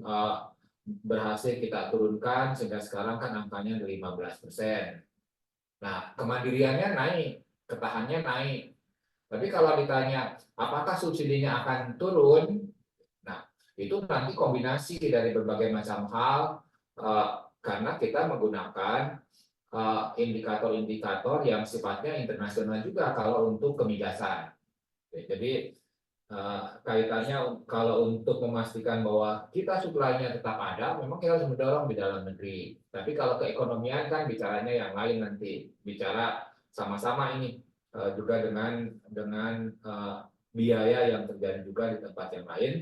berhasil kita turunkan sehingga sekarang kan angkanya 15%. Nah, kemandiriannya naik, ketahanannya naik. Tapi kalau ditanya apakah subsidinya akan turun, nah itu nanti kombinasi dari berbagai macam hal karena kita menggunakan indikator-indikator yang sifatnya internasional juga kalau untuk kemigasan. Jadi kaitannya kalau untuk memastikan bahwa kita suplainya tetap ada, memang kita harus mendorong di dalam negeri. Tapi kalau keekonomian kan bicaranya yang lain nanti, bicara sama-sama ini juga dengan biaya yang terjadi juga di tempat yang lain.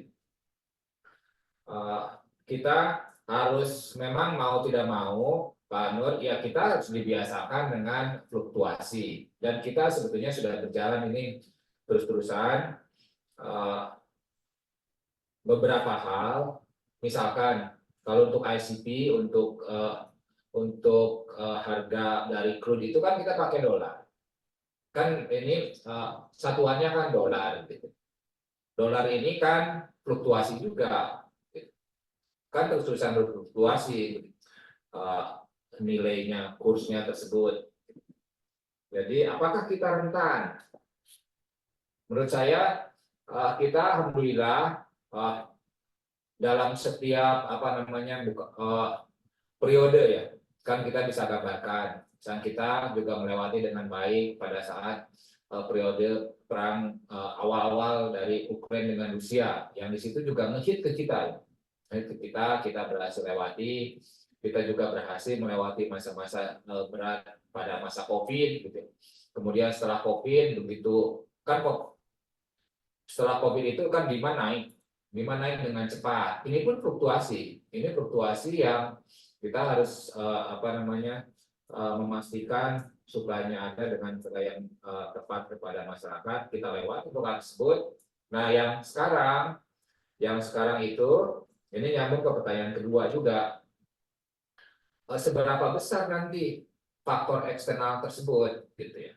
Kita harus memang mau tidak mau Pak Nur, ya kita harus dibiasakan dengan fluktuasi. Dan kita sebetulnya sudah berjalan ini terus-terusan. Beberapa hal, misalkan kalau untuk ICP, untuk harga dari crude itu kan kita pakai dolar. Kan ini satuannya kan dolar. Gitu. Dolar ini kan fluktuasi juga. Gitu. Kan terus-terusan berfluktuasi. Nilainya, kursnya tersebut. Jadi apakah kita rentan? Menurut saya kita alhamdulillah dalam setiap periode ya kan kita bisa gambarkan. Dan kita juga melewati dengan baik pada saat periode perang awal-awal dari Ukraina dengan Rusia, yang di situ juga ngehit ke kita. Kita berhasil lewati. Kita juga berhasil melewati masa-masa berat pada masa COVID gitu. Kemudian setelah COVID begitu kan setelah COVID itu kan demand naik dengan cepat. Ini pun fluktuasi. Ini fluktuasi yang kita harus memastikan suplainya ada dengan cara yang tepat kepada masyarakat, kita lewat untuk hal tersebut. Nah, yang sekarang itu ini nyambung ke pertanyaan kedua juga. Seberapa besar nanti faktor eksternal tersebut gitu ya.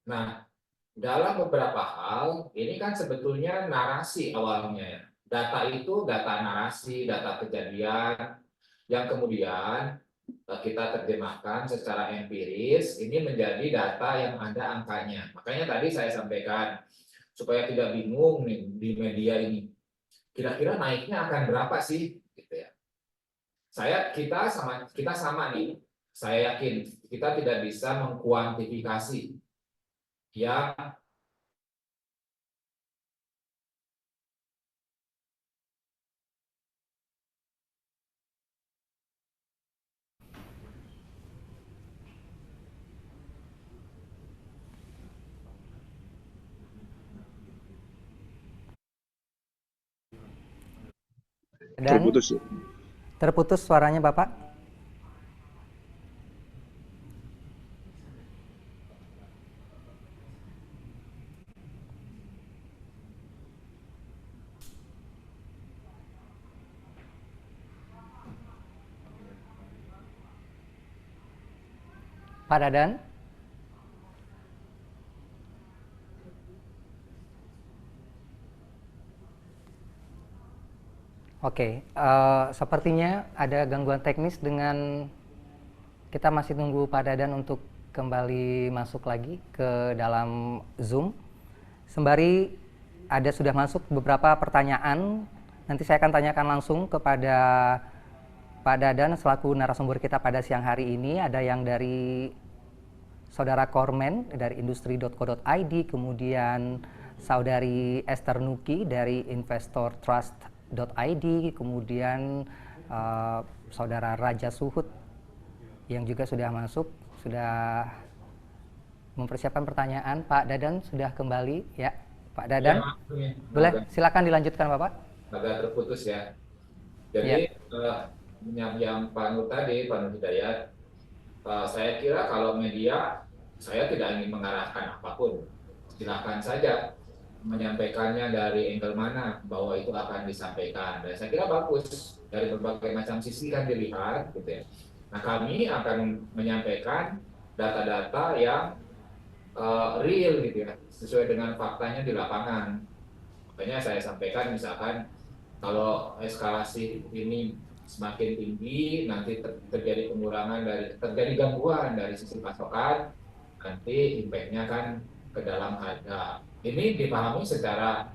Nah, dalam beberapa hal ini kan sebetulnya narasi awalnya ya. Data itu data narasi, data kejadian yang kemudian kita terjemahkan secara empiris ini menjadi data yang ada angkanya. Makanya tadi saya sampaikan supaya tidak bingung nih di media ini. Kira-kira naiknya akan berapa sih gitu ya. Kita sama nih. Saya yakin kita tidak bisa mengkuantifikasi yang Dan Terputus. terputus suaranya Bapak. Pak Dadan. Oke, sepertinya ada gangguan teknis dengan kita masih tunggu Pak Dadan untuk kembali masuk lagi ke dalam Zoom. Sembari sudah masuk beberapa pertanyaan, nanti saya akan tanyakan langsung kepada Pak Dadan selaku narasumber kita pada siang hari ini. Ada yang dari Saudara Kormen dari industri.co.id, kemudian Saudari Esther Nuki dari investortrust.id, kemudian Saudara Raja Suhut yang juga sudah masuk, sudah mempersiapkan pertanyaan. Pak Dadan sudah kembali ya, Pak Dadan. Ya, boleh silakan dilanjutkan Bapak. Agak terputus ya. Jadi yang Pak Nur tadi, Pak Nur Hidayat, saya kira kalau media, saya tidak ingin mengarahkan apapun. Silakan saja menyampaikannya dari angle mana bahwa itu akan disampaikan. Dan saya kira bagus dari berbagai macam sisi kan dilihat, gitu ya. Nah, kami akan menyampaikan data-data yang real, gitu ya, sesuai dengan faktanya di lapangan. Makanya saya sampaikan misalkan kalau eskalasi ini semakin tinggi, nanti terjadi terjadi gangguan dari sisi pasokan, nanti impact-nya kan ke dalam harga. Ini dipahami secara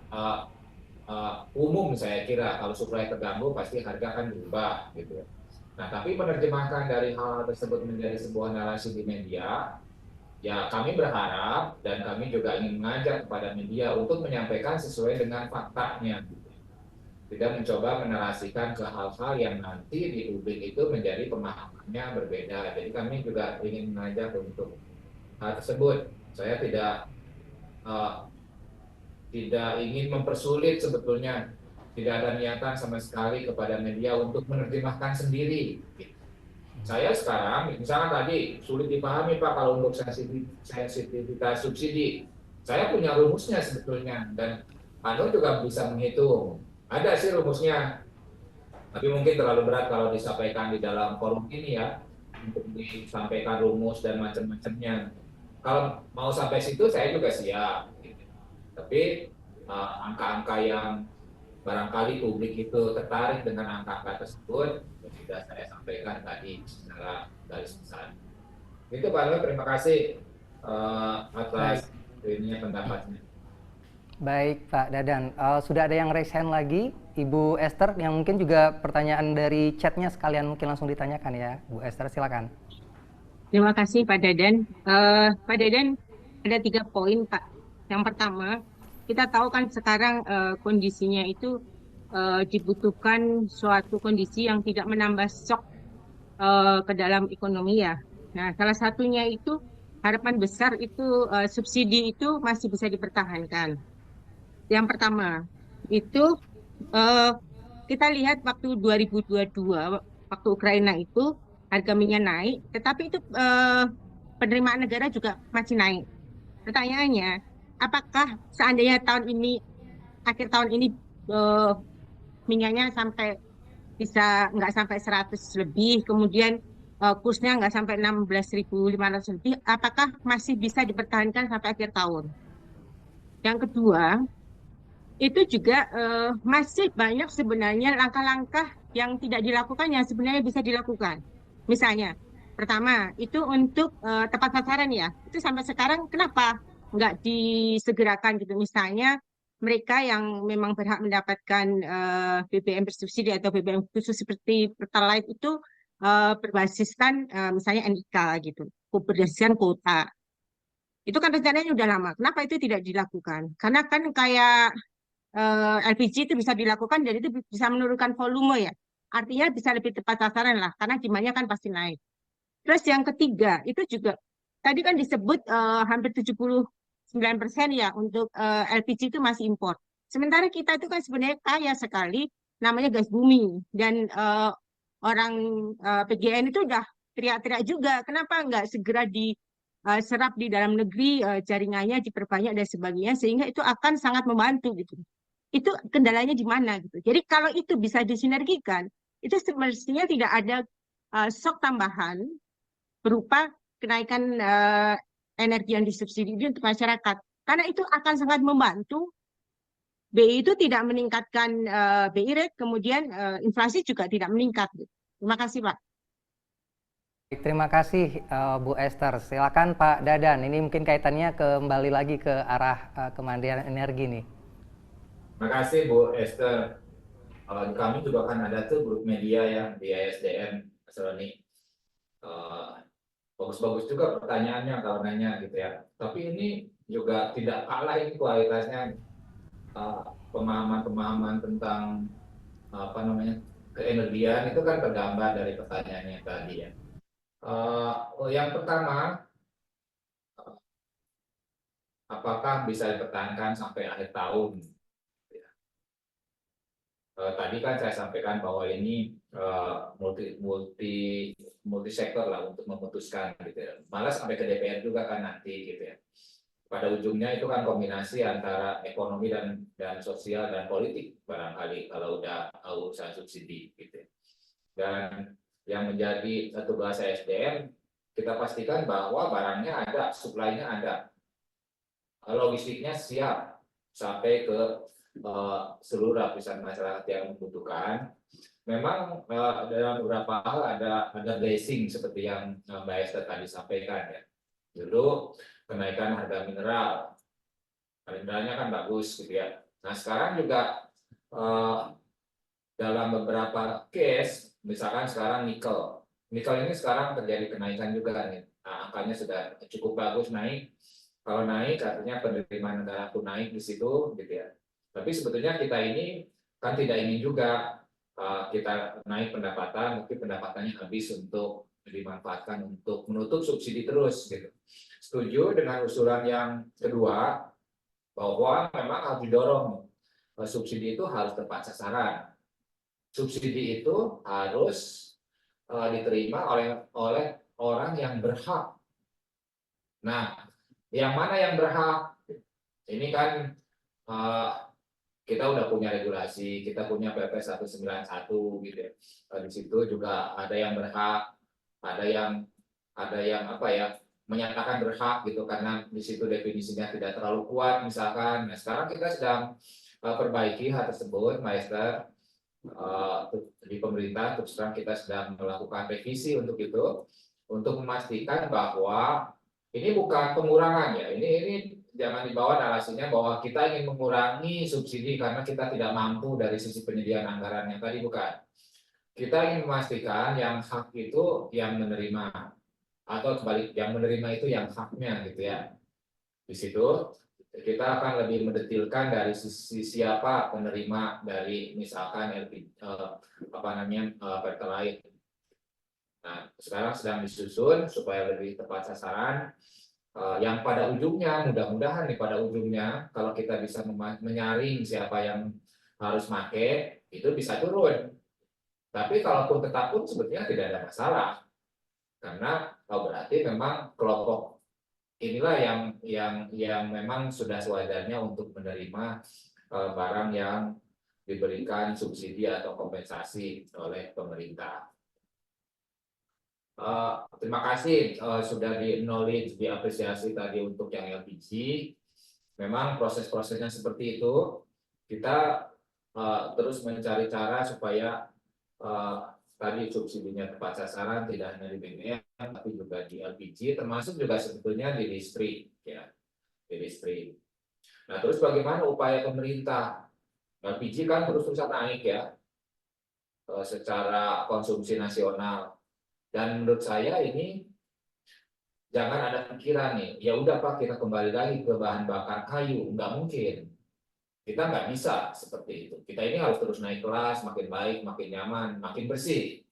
umum, saya kira kalau supply terganggu pasti harga kan berubah gitu. Nah, tapi menerjemahkan dari hal tersebut menjadi sebuah narasi di media, ya kami berharap dan kami juga ingin mengajak kepada media untuk menyampaikan sesuai dengan faktanya. Tidak mencoba menarasikan ke hal-hal yang nanti di publik itu menjadi pemahamannya berbeda. Jadi kami juga ingin mengajak untuk hal tersebut. Saya tidak ingin mempersulit sebetulnya. Tidak ada niatan sama sekali kepada media untuk menerjemahkan sendiri. Saya sekarang, misalnya tadi sulit dipahami Pak kalau untuk sensitivitas subsidi. Saya punya rumusnya sebetulnya dan Pak Nur juga bisa menghitung. Ada sih rumusnya, tapi mungkin terlalu berat kalau disampaikan di dalam forum ini ya, untuk disampaikan rumus dan macam-macamnya. Kalau mau sampai situ saya juga siap. Tapi angka-angka yang barangkali publik itu tertarik dengan angka-angka tersebut, sudah saya sampaikan tadi secara garis besar. Itu Pak Nur, terima kasih atas ininya pendapatnya. Baik Pak Dadan, sudah ada yang raise hand lagi, Ibu Esther, yang mungkin juga pertanyaan dari chatnya sekalian mungkin langsung ditanyakan ya, Bu Esther silakan. Terima kasih Pak Dadan. Pak Dadan, ada 3 poin Pak. Yang pertama, kita tahu kan sekarang kondisinya itu dibutuhkan suatu kondisi yang tidak menambah shock ke dalam ekonomi ya. Nah, salah satunya itu harapan besar itu subsidi itu masih bisa dipertahankan. Yang pertama, itu kita lihat waktu 2022, waktu Ukraina itu harga minyak naik, tetapi itu penerimaan negara juga masih naik. Pertanyaannya, apakah seandainya akhir tahun ini minyaknya bisa nggak sampai 100 lebih, kemudian kursnya nggak sampai 16.500 lebih, apakah masih bisa dipertahankan sampai akhir tahun? Yang kedua, itu juga masih banyak sebenarnya langkah-langkah yang tidak dilakukan yang sebenarnya bisa dilakukan. Misalnya, pertama, itu untuk tepat sasaran ya, itu sampai sekarang kenapa nggak disegerakan gitu? Misalnya, mereka yang memang berhak mendapatkan BBM bersubsidi atau BBM khusus seperti Pertalite itu berbasiskan misalnya NIK gitu, berdasarkan kuota. Itu kan rencananya udah lama. Kenapa itu tidak dilakukan? Karena kan kayak LPG itu bisa dilakukan dan itu bisa menurunkan volume ya. Artinya bisa lebih tepat sasaran lah, karena demandnya kan pasti naik. Terus yang ketiga, itu juga tadi kan disebut hampir 79% ya untuk LPG itu masih impor. Sementara kita itu kan sebenarnya kaya sekali, namanya gas bumi. Dan orang PGN itu udah teriak-teriak juga, kenapa nggak segera diserap di dalam negeri, jaringannya diperbanyak dan sebagainya, sehingga itu akan sangat membantu gitu. Itu kendalanya di mana gitu. Jadi kalau itu bisa disinergikan, itu semestinya tidak ada shock tambahan berupa kenaikan energi yang disubsidi untuk masyarakat. Karena itu akan sangat membantu BI itu tidak meningkatkan BI rate, kemudian inflasi juga tidak meningkat. Terima kasih, Pak. Terima kasih Bu Esther. Silakan Pak Dadan. Ini mungkin kaitannya kembali lagi ke arah kemandirian energi nih. Terima kasih Bu Esther. Kami juga kan ada tuh grup media ya di ISDN, Mas Roni. Bagus-bagus juga pertanyaannya kalau nanya gitu ya. Tapi ini juga tidak kalah ini kualitasnya, pemahaman-pemahaman tentang apa namanya keenergian itu kan tergambar dari pertanyaannya tadi ya. Yang pertama, apakah bisa dipertahankan sampai akhir tahun? Tadi kan saya sampaikan bahwa ini multi sektor lah untuk memutuskan gitu ya. Malah sampai ke DPR juga kan nanti gitu ya. Pada ujungnya itu kan kombinasi antara ekonomi dan sosial dan politik barangkali kalau udah urusan subsidi gitu ya. Dan yang menjadi tugas SDM, kita pastikan bahwa barangnya ada, supply-nya ada, logistiknya siap sampai ke seluruh lapisan masyarakat yang membutuhkan. Memang dalam beberapa hal ada blessing seperti yang Mbak Esther tadi sampaikan ya. Dulu kenaikan harga mineralnya kan bagus gitu ya. Nah sekarang juga dalam beberapa case, misalkan sekarang nikel ini sekarang terjadi kenaikan juga nih. Nah, angkanya sudah cukup bagus naik. Kalau naik artinya penerimaan negara pun naik di situ gitu ya. Tapi sebetulnya kita ini kan tidak ingin juga kita naik pendapatan, tapi pendapatannya habis untuk dimanfaatkan untuk menutup subsidi terus. Gitu. Setuju dengan usulan yang kedua bahwa memang harus didorong subsidi itu harus tepat sasaran. Subsidi itu harus diterima oleh orang yang berhak. Nah, yang mana yang berhak? Ini kan kita udah punya regulasi, kita punya PP 191 gitu ya. Di situ juga ada yang berhak, ada yang apa ya, menyatakan berhak gitu karena di situ definisinya tidak terlalu kuat misalkan. Nah, sekarang kita sedang perbaiki hal tersebut, Mbak Esther. Di pemerintah terus terang kita sedang melakukan revisi untuk itu, untuk memastikan bahwa ini bukan pengurangan ya, ini jangan dibawa narasinya bahwa kita ingin mengurangi subsidi karena kita tidak mampu dari sisi penyediaan anggarannya tadi, bukan. Kita ingin memastikan yang hak itu yang menerima, atau kebalik, yang menerima itu yang haknya gitu ya. Di situ kita akan lebih mendetilkan dari sisi siapa penerima dari misalkan Pertalite. Nah, sekarang sedang disusun supaya lebih tepat sasaran. Yang pada ujungnya, mudah-mudahan nih pada ujungnya, kalau kita bisa menyaring siapa yang harus pakai, itu bisa turun. Tapi kalaupun tetap pun sebetulnya tidak ada masalah. karena berarti memang kelompok inilah yang memang sudah sewajarnya untuk menerima barang yang diberikan subsidi atau kompensasi oleh pemerintah. Terima kasih sudah di-acknowledge, diapresiasi tadi untuk yang LPG. Memang proses-prosesnya seperti itu. Kita terus mencari cara supaya tadi subsidinya tepat sasaran, tidak hanya di BBM, tapi juga di LPG, termasuk juga sebetulnya di listrik, ya, di listrik. Nah, terus bagaimana upaya pemerintah? LPG kan terus-terusan naik ya, secara konsumsi nasional. Dan menurut saya ini jangan ada pikiran nih, ya udah Pak, kita kembali lagi ke bahan bakar kayu, nggak mungkin. Kita nggak bisa seperti itu. Kita ini harus terus naik kelas, makin baik, makin nyaman, makin bersih.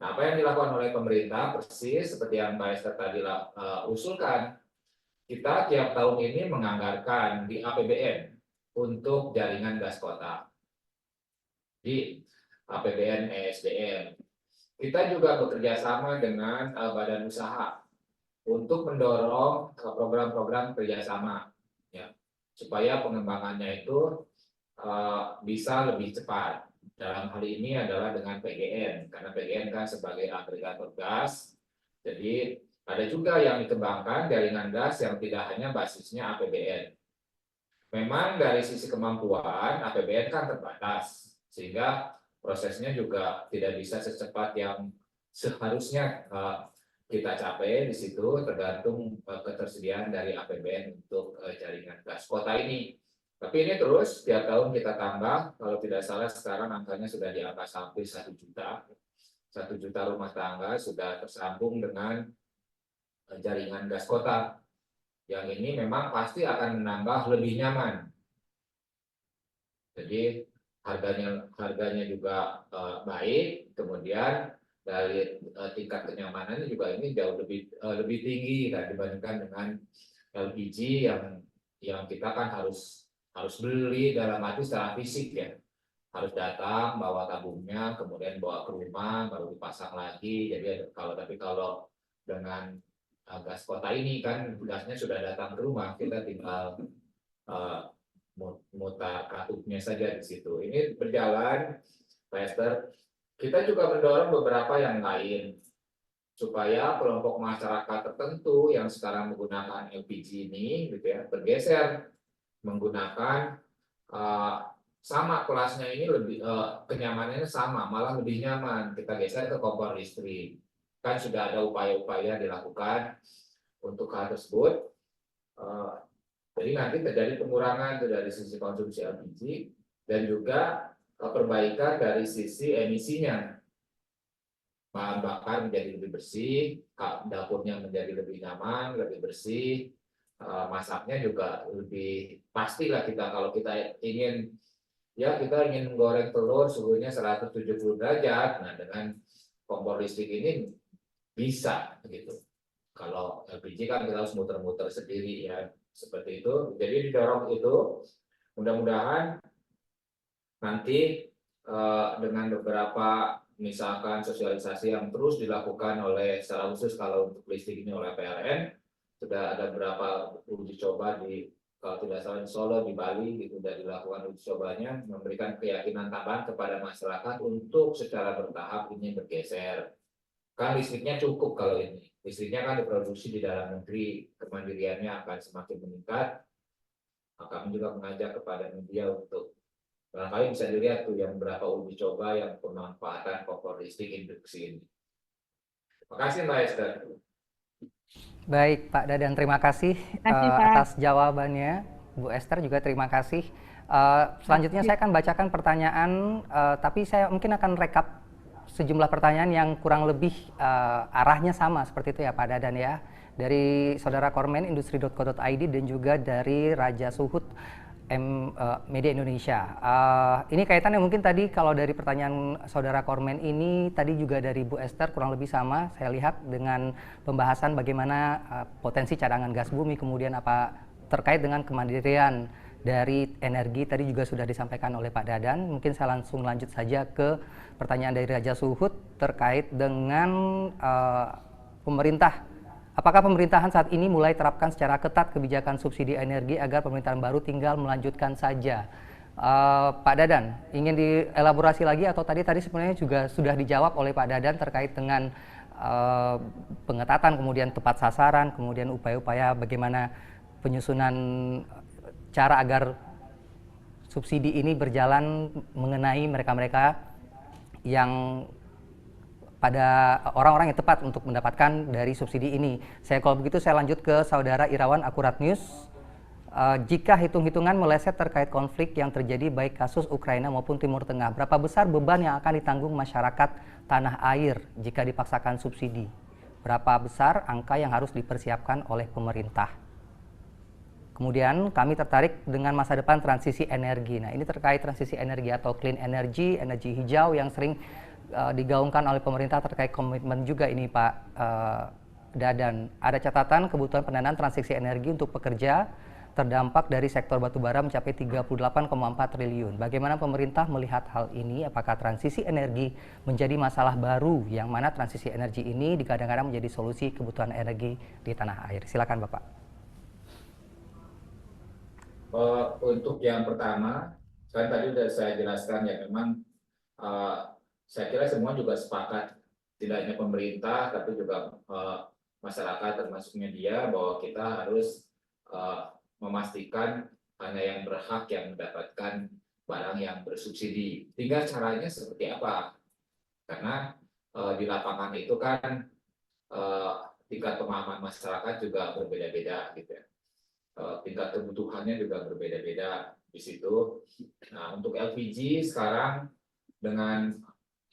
Nah, apa yang dilakukan oleh pemerintah persis seperti yang Mbak Esther tadi usulkan, kita tiap tahun ini menganggarkan di APBN untuk jaringan gas kota, di APBN ESDM. Kita juga bekerja sama dengan badan usaha untuk mendorong program-program kerjasama, ya, supaya pengembangannya itu bisa lebih cepat. Dalam hal ini adalah dengan PGN, karena PGN kan sebagai agregator gas. Jadi ada juga yang dikembangkan jaringan gas yang tidak hanya basisnya APBN. Memang dari sisi kemampuan APBN kan terbatas, sehingga prosesnya juga tidak bisa secepat yang seharusnya kita capai. Di situ tergantung ketersediaan dari APBN untuk jaringan gas kota ini. Tapi ini terus tiap tahun kita tambah. Kalau tidak salah sekarang angkanya sudah di atas hampir 1 juta. 1 juta rumah tangga sudah tersambung dengan jaringan gas kota. Yang ini memang pasti akan menambah lebih nyaman. Jadi harganya juga baik, kemudian dari tingkat kenyamanannya juga ini jauh lebih tinggi dibandingkan dengan LPG yang kita kan harus beli dalam arti secara fisik, ya, harus datang bawa tabungnya, kemudian bawa ke rumah baru dipasang lagi. Jadi kalau dengan gas kota ini kan gasnya sudah datang ke rumah, kita tinggal mutar kartunya saja di situ. Ini berjalan, Pak Esther. Kita juga mendorong beberapa yang lain supaya kelompok masyarakat tertentu yang sekarang menggunakan LPG ini, gitu ya, bergeser menggunakan sama kelasnya ini lebih kenyamanannya sama, malah lebih nyaman. Kita geser ke kompor listrik. Kan sudah ada upaya-upaya dilakukan untuk hal tersebut. Jadi nanti terjadi pengurangan dari sisi konsumsi LPG dan juga perbaikan dari sisi emisinya. Bahan bakar menjadi lebih bersih, dapurnya menjadi lebih nyaman, lebih bersih, masaknya juga lebih pastilah kalau kita ingin menggoreng telur suhunya 170 derajat. Nah, dengan kompor listrik ini bisa gitu. Kalau LPG kan kita harus muter-muter sendiri, ya, seperti itu. Jadi didorong itu, mudah-mudahan nanti dengan beberapa misalkan sosialisasi yang terus dilakukan oleh secara khusus kalau untuk listrik ini oleh PLN, sudah ada beberapa uji coba kalau tidak salah di Solo, di Bali, gitu, sudah dilakukan uji cobanya, memberikan keyakinan tambahan kepada masyarakat untuk secara bertahap ini bergeser. Kan listriknya cukup kalau ini. Listriknya kan diproduksi di dalam negeri, kemandiriannya akan semakin meningkat. Kami juga mengajak kepada media untuk barangkali bisa dilihat tuh yang berapa uji coba yang pemanfaatan kompor listrik induksi ini. Terima kasih Mbak Esther. Baik Pak Dadan, terima kasih atas jawabannya. Bu Esther juga terima kasih. Selanjutnya saya akan bacakan pertanyaan, tapi saya mungkin akan rekap sejumlah pertanyaan yang kurang lebih arahnya sama seperti itu ya Pak Dadan ya. Dari Saudara Kormen Industri.co.id dan juga dari Raja Suhud Media Indonesia. Ini kaitannya mungkin tadi kalau dari pertanyaan Saudara Kormen ini tadi juga dari Bu Esther kurang lebih sama saya lihat dengan pembahasan bagaimana potensi cadangan gas bumi, kemudian apa terkait dengan kemandirian dari energi tadi juga sudah disampaikan oleh Pak Dadan. Mungkin saya langsung lanjut saja ke pertanyaan dari Raja Suhud terkait dengan pemerintah. Apakah pemerintahan saat ini mulai terapkan secara ketat kebijakan subsidi energi agar pemerintahan baru tinggal melanjutkan saja? Pak Dadan, ingin dielaborasi lagi atau tadi sebenarnya juga sudah dijawab oleh Pak Dadan terkait dengan pengetatan, kemudian tepat sasaran, kemudian upaya-upaya bagaimana penyusunan cara agar subsidi ini berjalan mengenai mereka-mereka yang pada orang-orang yang tepat untuk mendapatkan dari subsidi ini. Kalau begitu saya lanjut ke Saudara Irawan Akurat News. Jika hitung-hitungan meleset terkait konflik yang terjadi baik kasus Ukraina maupun Timur Tengah, berapa besar beban yang akan ditanggung masyarakat tanah air jika dipaksakan subsidi? Berapa besar angka yang harus dipersiapkan oleh pemerintah? Kemudian kami tertarik dengan masa depan transisi energi. Nah, ini terkait transisi energi atau clean energy, energi hijau yang sering digaungkan oleh pemerintah terkait komitmen juga ini Pak Dadan. Ada catatan kebutuhan pendanaan transisi energi untuk pekerja terdampak dari sektor batubara mencapai 38,4 triliun. Bagaimana pemerintah melihat hal ini? Apakah transisi energi menjadi masalah baru yang mana transisi energi ini kadang-kadang menjadi solusi kebutuhan energi di tanah air? Silakan Bapak. Untuk yang pertama, kan tadi sudah saya jelaskan ya, memang saya kira semua juga sepakat, tidak hanya pemerintah tapi juga masyarakat termasuk media, bahwa kita harus memastikan hanya yang berhak yang mendapatkan barang yang bersubsidi. Tinggal caranya seperti apa? Karena di lapangan itu kan tingkat pemahaman masyarakat juga berbeda-beda gitu ya. Tingkat kebutuhannya juga berbeda-beda di situ. Nah, untuk LPG sekarang dengan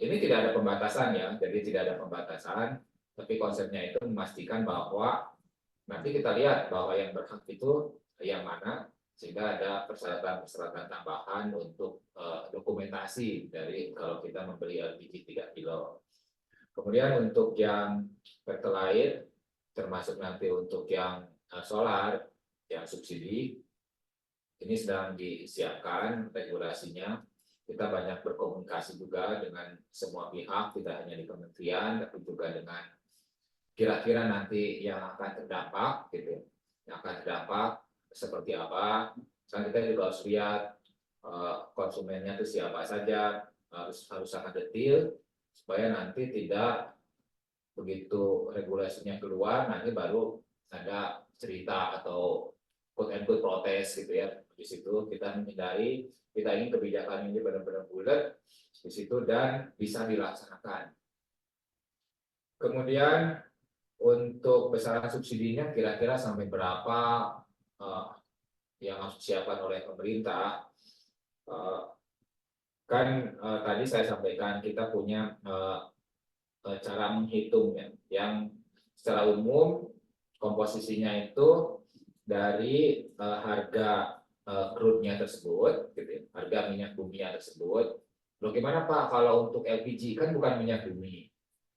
ini tidak ada pembatasan ya, jadi tidak ada pembatasan, tapi konsepnya itu memastikan bahwa nanti kita lihat bahwa yang berhak itu yang mana, sehingga ada persyaratan-persyaratan tambahan untuk dokumentasi dari kalau kita membeli LPG 3 kilo. Kemudian untuk yang pertalite, termasuk nanti untuk yang solar, yang subsidi, ini sedang disiapkan regulasinya. Kita banyak berkomunikasi juga dengan semua pihak, tidak hanya di kementerian, tapi juga dengan kira-kira nanti yang akan terdampak, gitu, yang akan terdampak seperti apa. Sekarang kita juga harus lihat konsumennya itu siapa saja, harus sangat detail supaya nanti tidak begitu regulasinya keluar nanti baru ada cerita atau quote-unquote protes gitu ya. Di situ kita menghindari, kita ingin kebijakan ini benar-benar bulat di situ dan bisa dilaksanakan. Kemudian untuk besaran subsidinya kira-kira sampai berapa yang harus disiapkan oleh pemerintah. Tadi saya sampaikan kita punya cara menghitung ya, yang secara umum komposisinya itu dari harga crude-nya tersebut, gitu ya, harga minyak bumi tersebut. Loh gimana Pak kalau untuk LPG, kan bukan minyak bumi.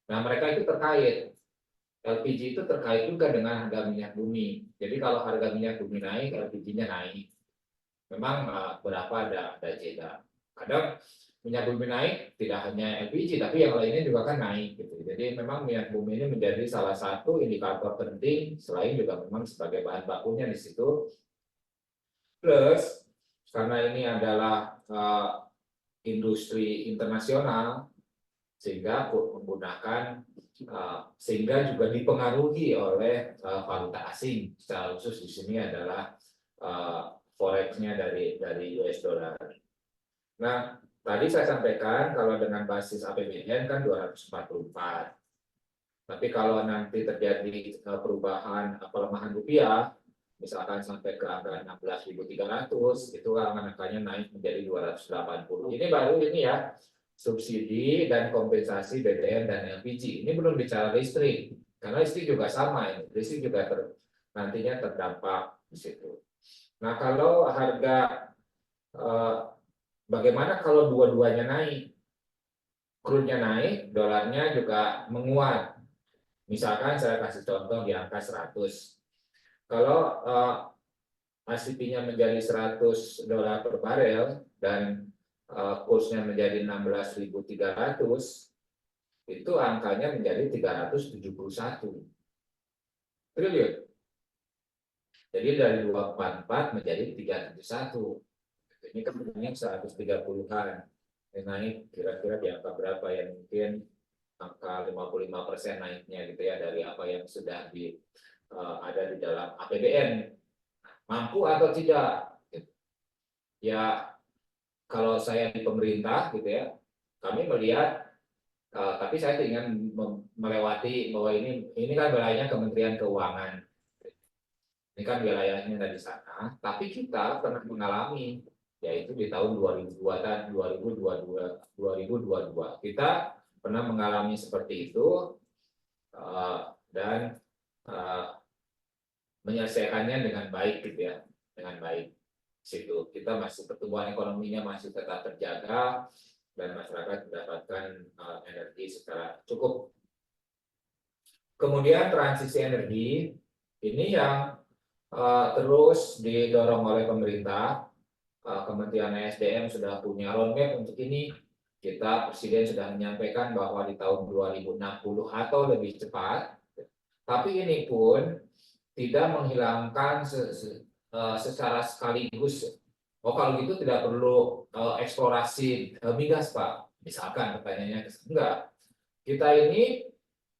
Nah mereka itu terkait. LPG itu terkait juga dengan harga minyak bumi. Jadi kalau harga minyak bumi naik, LPG-nya naik. Memang berapa ada jeda. Kadang minyak bumi naik tidak hanya LPG, tapi yang lainnya juga kan naik. Gitu. Jadi memang minyak bumi ini menjadi salah satu indikator penting, selain juga memang sebagai bahan bakunya di situ. Plus karena ini adalah industri internasional, sehingga menggunakan sehingga juga dipengaruhi oleh valuta asing. Secara khusus di sini adalah forex-nya dari US dollar. Nah, tadi saya sampaikan kalau dengan basis APBN kan 244. Tapi kalau nanti terjadi perubahan pelemahan rupiah, misalkan sampai ke angka 16.300, itu angkanya naik menjadi 280. Ini baru ini ya, subsidi dan kompensasi BBM dan LPG. Ini belum bicara listrik, karena listrik juga sama, listrik juga nantinya terdampak di situ. Nah kalau harga, bagaimana kalau dua-duanya naik? Crude-nya naik, dolarnya juga menguat. Misalkan saya kasih contoh di angka 100. Kalau ICP-nya menjadi $100 per barel dan kursnya menjadi 16.300, itu angkanya menjadi 371 triliun. Jadi dari 244 menjadi 371. Ini kan naik 130-an. Naik kira-kira di angka berapa ya? Mungkin angka 55% naiknya gitu ya, dari apa yang sudah ada di dalam APBN. Mampu atau tidak? Ya, kalau saya di pemerintah gitu ya, kami melihat, tapi saya ingin melewati bahwa ini kan wilayahnya Kementerian Keuangan. Ini kan wilayahnya dari sana, tapi kita pernah mengalami, yaitu di tahun 2022 kita pernah mengalami seperti itu, dan menyelesaikannya dengan baik gitu ya, dengan baik. Situ kita masih, pertumbuhan ekonominya masih tetap terjaga dan masyarakat mendapatkan energi secara cukup. Kemudian transisi energi ini yang terus didorong oleh pemerintah. Kementerian SDM sudah punya roadmap untuk ini. Presiden sudah menyampaikan bahwa di tahun 2060 atau lebih cepat. Tapi ini pun tidak menghilangkan secara sekaligus. Kalau gitu tidak perlu eksplorasi migas, Pak. Misalkan pertanyaannya, enggak. Kita ini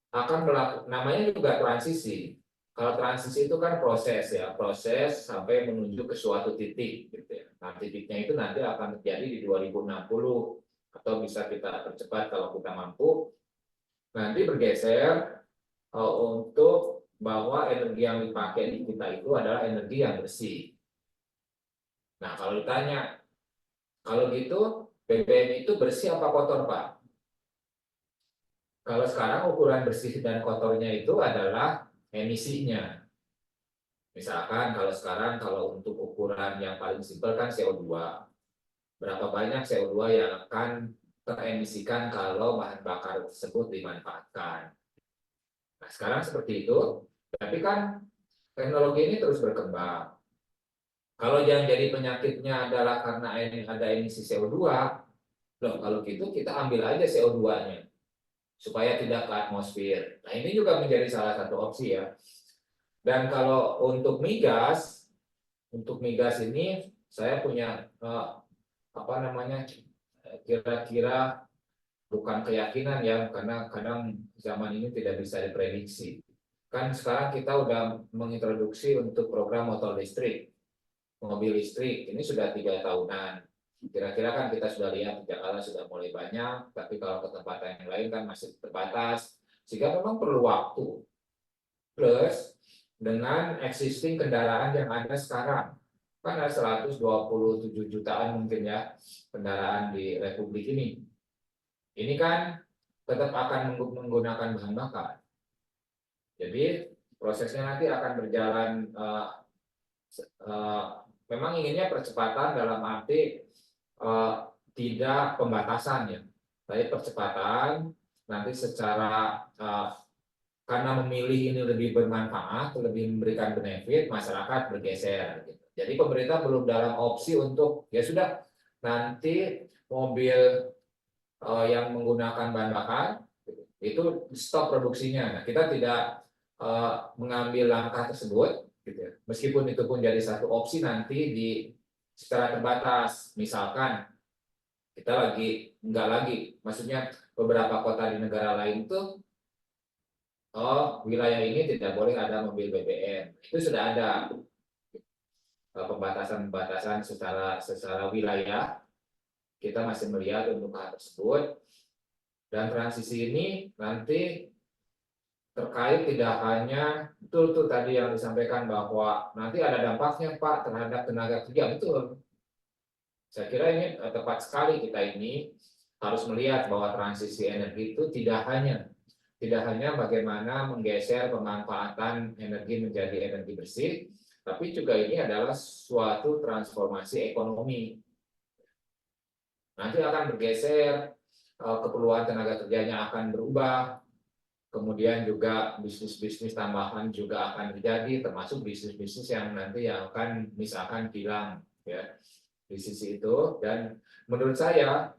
akan melakukan, namanya juga transisi. Kalau transisi itu kan proses ya, proses sampai menuju ke suatu titik gitu ya. Nah, titiknya itu nanti akan terjadi di 2060 atau bisa kita percepat kalau kita mampu. Nanti bergeser untuk bahwa energi yang dipakai di kita itu adalah energi yang bersih. Nah, kalau ditanya, kalau gitu BBM itu bersih apa kotor, Pak? Kalau sekarang ukuran bersih dan kotornya itu adalah emisinya. Misalkan kalau sekarang, kalau untuk ukuran yang paling simpel kan CO2. Berapa banyak CO2 yang akan teremisikan kalau bahan bakar tersebut dimanfaatkan. Nah, sekarang seperti itu, tapi kan teknologi ini terus berkembang. Kalau yang jadi penyakitnya adalah karena ada emisi CO2, loh kalau gitu kita ambil aja CO2-nya supaya tidak ke atmosfer. Nah, ini juga menjadi salah satu opsi ya. Dan kalau untuk migas ini saya punya kira-kira bukan keyakinan ya, karena kadang zaman ini tidak bisa diprediksi. Kan sekarang kita udah mengintroduksi untuk program mobil listrik, ini sudah 3 tahunan. Kira-kira kan kita sudah lihat di Jakarta sudah mulai banyak, tapi kalau ke tempat yang lain kan masih terbatas, sehingga memang perlu waktu. Plus dengan existing kendaraan yang ada sekarang, kan ada 127 jutaan mungkin ya kendaraan di Republik ini. Ini kan tetap akan menggunakan bahan bakar. Jadi prosesnya nanti akan berjalan, memang inginnya percepatan dalam arti tidak pembatasan ya, tapi percepatan nanti secara karena memilih ini lebih bermanfaat, lebih memberikan benefit, masyarakat bergeser. Gitu. Jadi pemerintah belum dalam opsi untuk ya sudah nanti mobil yang menggunakan bahan bakar itu stop produksinya. Nah, kita tidak mengambil langkah tersebut, gitu ya. Meskipun itu pun jadi satu opsi nanti secara terbatas. Misalkan kita enggak lagi, maksudnya beberapa kota di negara lain tuh, wilayah ini tidak boleh ada mobil BBM. Itu sudah ada pembatasan-pembatasan secara wilayah. Kita masih melihat untuk hal tersebut. Dan transisi ini nanti terkait tidak hanya betul tadi yang disampaikan bahwa nanti ada dampaknya Pak terhadap tenaga kerja, betul. Saya kira ini tepat sekali, kita ini harus melihat bahwa transisi energi itu tidak hanya bagaimana menggeser pemanfaatan energi menjadi energi bersih, tapi juga ini adalah suatu transformasi ekonomi. Nanti akan bergeser, keperluan tenaga kerjanya akan berubah. kemudian juga bisnis-bisnis tambahan juga akan terjadi, termasuk bisnis-bisnis yang nanti yang akan misalkan hilang ya di sisi itu. Dan menurut saya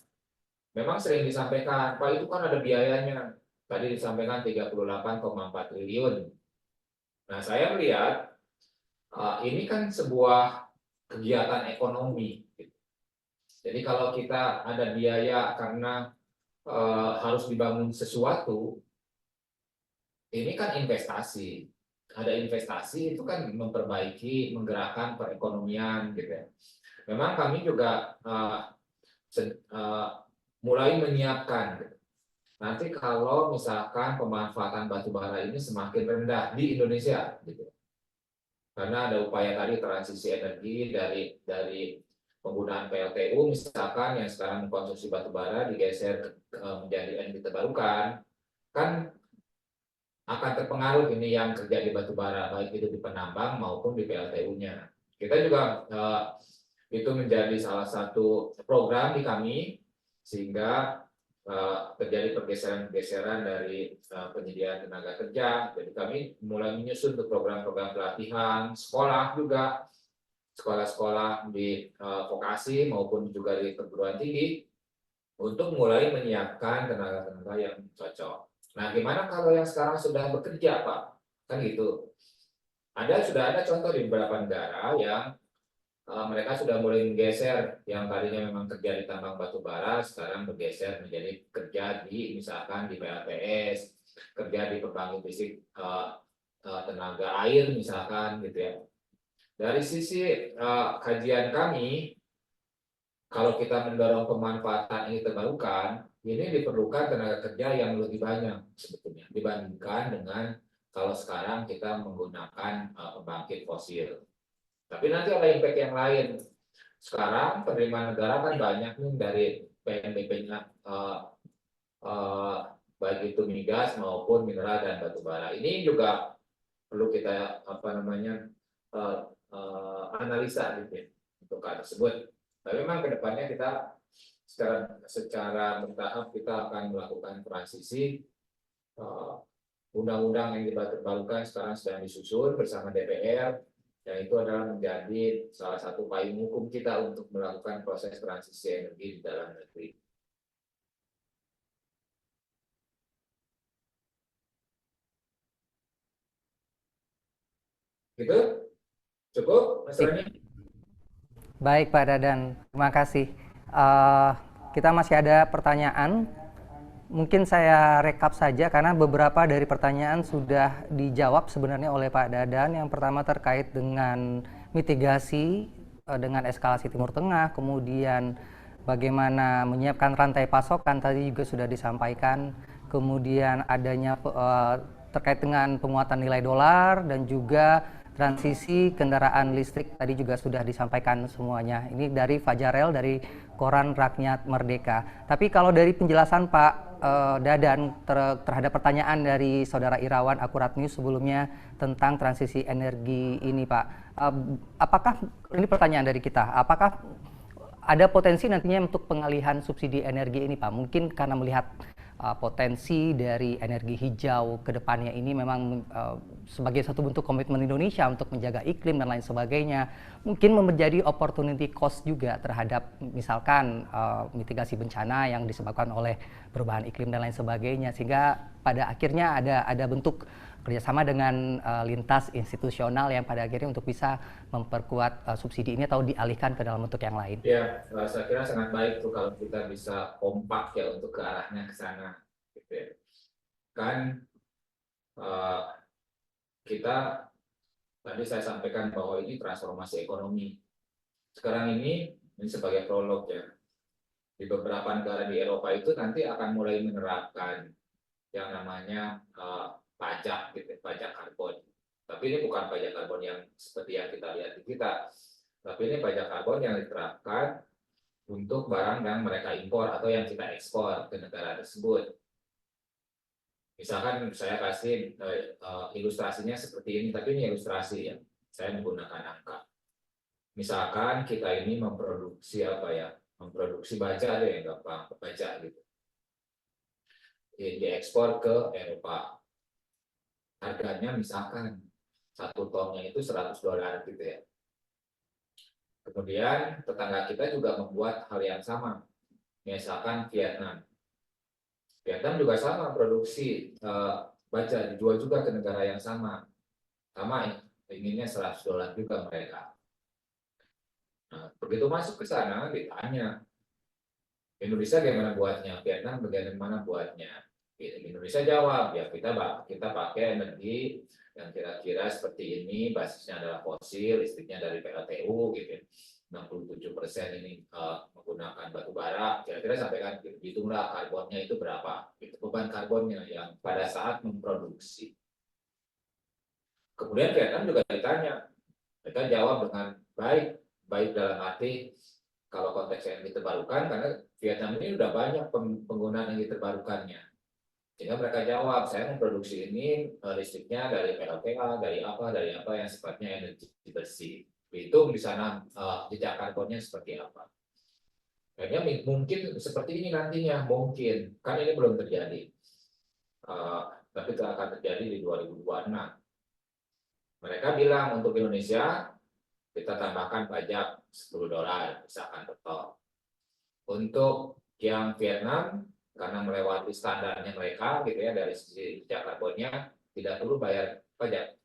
memang sering disampaikan, Pak itu kan ada biayanya. Tadi disampaikan 38,4 triliun. Nah, saya melihat ini kan sebuah kegiatan ekonomi. Jadi kalau kita ada biaya karena harus dibangun sesuatu, ini kan investasi. Ada investasi itu kan memperbaiki, menggerakkan perekonomian gitu ya. Memang kami juga mulai menyiapkan gitu. Nanti kalau misalkan pemanfaatan batu bara ini semakin rendah di Indonesia gitu. Karena ada upaya tadi transisi energi dari penggunaan PLTU misalkan yang sekarang mengkonsumsi batu bara digeser menjadi energi terbarukan, kan akan terpengaruh ini yang kerja di batu bara, baik itu di penambang maupun di PLTU-nya. Kita juga itu menjadi salah satu program di kami, sehingga terjadi pergeseran-pergeseran dari penyediaan tenaga kerja. Jadi kami mulai menyusun untuk program-program pelatihan, sekolah juga, sekolah-sekolah di vokasi maupun juga di perguruan tinggi, untuk mulai menyiapkan tenaga-tenaga yang cocok. Nah, gimana kalau yang sekarang sudah bekerja, Pak? Kan gitu. Sudah ada contoh di beberapa negara yang mereka sudah mulai menggeser yang tadinya memang kerja di tambang batu bara, sekarang bergeser menjadi kerja di misalkan di PLTS, kerja di pembangkit listrik tenaga air misalkan gitu ya. Dari sisi kajian kami, kalau kita mendorong pemanfaatan ini terbarukan, ini diperlukan tenaga kerja yang lebih banyak sebetulnya dibandingkan dengan kalau sekarang kita menggunakan pembangkit fosil. Tapi nanti ada impact yang lain. Sekarang penerimaan negara kan banyak nih dari PNBP-nya, baik itu migas maupun mineral dan batu bara. Ini juga perlu kita analisa gitu ya, untuk hal tersebut. Tapi memang kedepannya kita secara bertahap kita akan melakukan transisi. Undang-undang yang terbarukan sekarang sedang disusun bersama DPR, yang itu adalah menjadi salah satu payung hukum kita untuk melakukan proses transisi energi di dalam negeri. Gitu? Cukup, Mas Rani? Baik Pak Dadan, terima kasih. Kita masih ada pertanyaan. Mungkin saya rekap saja karena beberapa dari pertanyaan sudah dijawab sebenarnya oleh Pak Dadan. Yang pertama terkait dengan mitigasi dengan eskalasi Timur Tengah, kemudian bagaimana menyiapkan rantai pasokan tadi juga sudah disampaikan, kemudian adanya terkait dengan penguatan nilai dolar dan juga transisi kendaraan listrik tadi juga sudah disampaikan semuanya. Ini dari Fajarel dari Koran Rakyat Merdeka. Tapi kalau dari penjelasan Pak Dadan terhadap pertanyaan dari Saudara Irawan Akurat News sebelumnya tentang transisi energi ini Pak, apakah ini pertanyaan dari kita, apakah ada potensi nantinya untuk pengalihan subsidi energi ini Pak? Mungkin karena melihat potensi dari energi hijau ke depannya ini memang sebagai satu bentuk komitmen Indonesia untuk menjaga iklim dan lain sebagainya, mungkin menjadi opportunity cost juga terhadap misalkan mitigasi bencana yang disebabkan oleh perubahan iklim dan lain sebagainya, sehingga pada akhirnya ada bentuk kerjasama dengan lintas institusional yang pada akhirnya untuk bisa memperkuat subsidi ini atau dialihkan ke dalam bentuk yang lain. Ya, saya kira sangat baik tuh kalau kita bisa kompak ya untuk ke arahnya ke sana. Gitu ya. Kan kita tadi saya sampaikan bahwa ini transformasi ekonomi. Sekarang ini sebagai prolog ya. Di beberapa negara di Eropa itu nanti akan mulai menerapkan yang namanya pajak, gitu, pajak karbon. Tapi ini bukan pajak karbon yang seperti yang kita lihat di kita. Tapi ini pajak karbon yang diterapkan untuk barang yang mereka impor atau yang kita ekspor ke negara tersebut. Misalkan saya kasih ilustrasinya seperti ini, tapi ini ilustrasi ya. Saya menggunakan angka. Misalkan kita ini memproduksi memproduksi baja deh, gampang baja gitu. Diekspor ke Eropa. harganya misalkan 1 tonnya itu $100 gitu ya. Kemudian tetangga kita juga membuat hal yang sama, misalkan Vietnam. Vietnam juga sama produksi baja dijual juga ke negara yang sama inginnya $100 juga mereka. Nah, begitu masuk ke sana ditanya, Indonesia bagaimana buatnya, Vietnam bagaimana buatnya. Indonesia jawab, ya kita pakai energi yang kira-kira seperti ini, basisnya adalah fosil, listriknya dari PLTU gitu. 67% ini menggunakan batu bara, kira-kira sampaikan hitunglah karbonnya itu berapa, itu beban karbonnya yang pada saat memproduksi. Kemudian Vietnam juga ditanya, mereka jawab dengan baik dalam arti kalau konteks energi terbarukan, karena Vietnam ini udah banyak penggunaan energi terbarukannya. Sehingga mereka jawab, saya memproduksi ini listriknya dari PLTA, dari apa yang sifatnya energi bersih. Hitung di sana jejak karbonnya seperti apa. Kayaknya mungkin seperti ini nantinya, mungkin. Kan ini belum terjadi. Tapi itu akan terjadi di 2026. Mereka bilang untuk Indonesia, kita tambahkan pajak $10, misalkan per ton. Untuk yang Vietnam, karena melewati standarnya mereka, gitu ya, dari sisi jejak karbonnya, tidak perlu bayar pajak.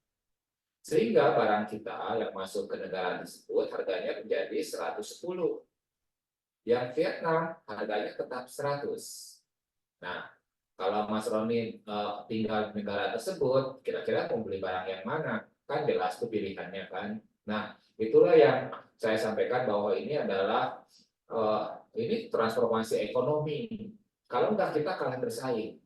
Sehingga barang kita yang masuk ke negara tersebut harganya menjadi 110. Yang Vietnam harganya tetap 100. Nah, kalau Mas Roni tinggal di negara tersebut, kira-kira mau beli barang yang mana? Kan jelas tuh pilihannya kan. Nah, itulah yang saya sampaikan bahwa ini adalah ini transformasi ekonomi. Kalau enggak kita kalah bersaing.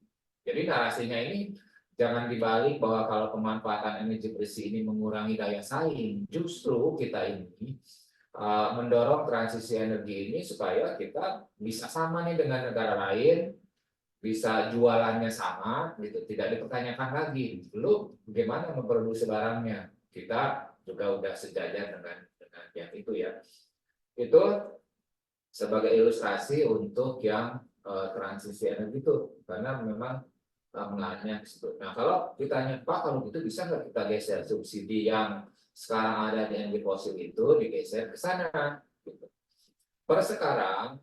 Jadi narasinya ini jangan dibalik bahwa kalau pemanfaatan energi bersih ini mengurangi daya saing. Justru kita ini mendorong transisi energi ini supaya kita bisa sama nih dengan negara lain, bisa jualannya sama, gitu, tidak dipertanyakan lagi. Lu bagaimana memproduksi barangnya? Kita juga udah sejajar dengan yang itu ya. Itu sebagai ilustrasi untuk yang transisi energi itu, karena memang mengarahnya ke situ. Nah, kalau ditanya, Pak, kalau gitu bisa nggak kita geser subsidi yang sekarang ada di energi fosil itu digeser ke sana? Gitu. Per sekarang,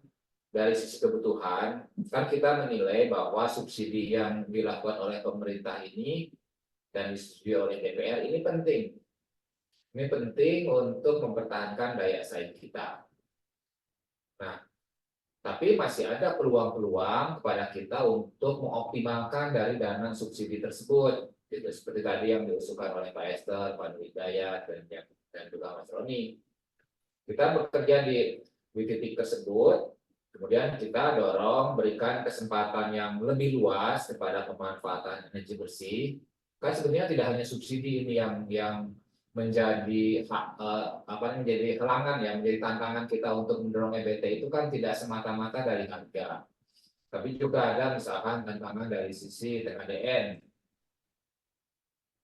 dari sisi kebutuhan, kan kita menilai bahwa subsidi yang dilakukan oleh pemerintah ini dan disetujui oleh DPR ini penting. Ini penting untuk mempertahankan daya saing kita. Nah, tapi masih ada peluang-peluang kepada kita untuk mengoptimalkan dari dana subsidi tersebut. Gitu, seperti tadi yang diusulkan oleh Pak Esther, Pak Hidayat, dan juga Mas Roni. Kita bekerja di titik tersebut, kemudian kita dorong berikan kesempatan yang lebih luas kepada pemanfaatan energi bersih. Kan sebenarnya tidak hanya subsidi ini yang menjadi menjadi halangan ya, menjadi tantangan kita untuk mendorong EBT itu kan tidak semata-mata dari harga, tapi juga ada misalkan tantangan dari sisi TKDN.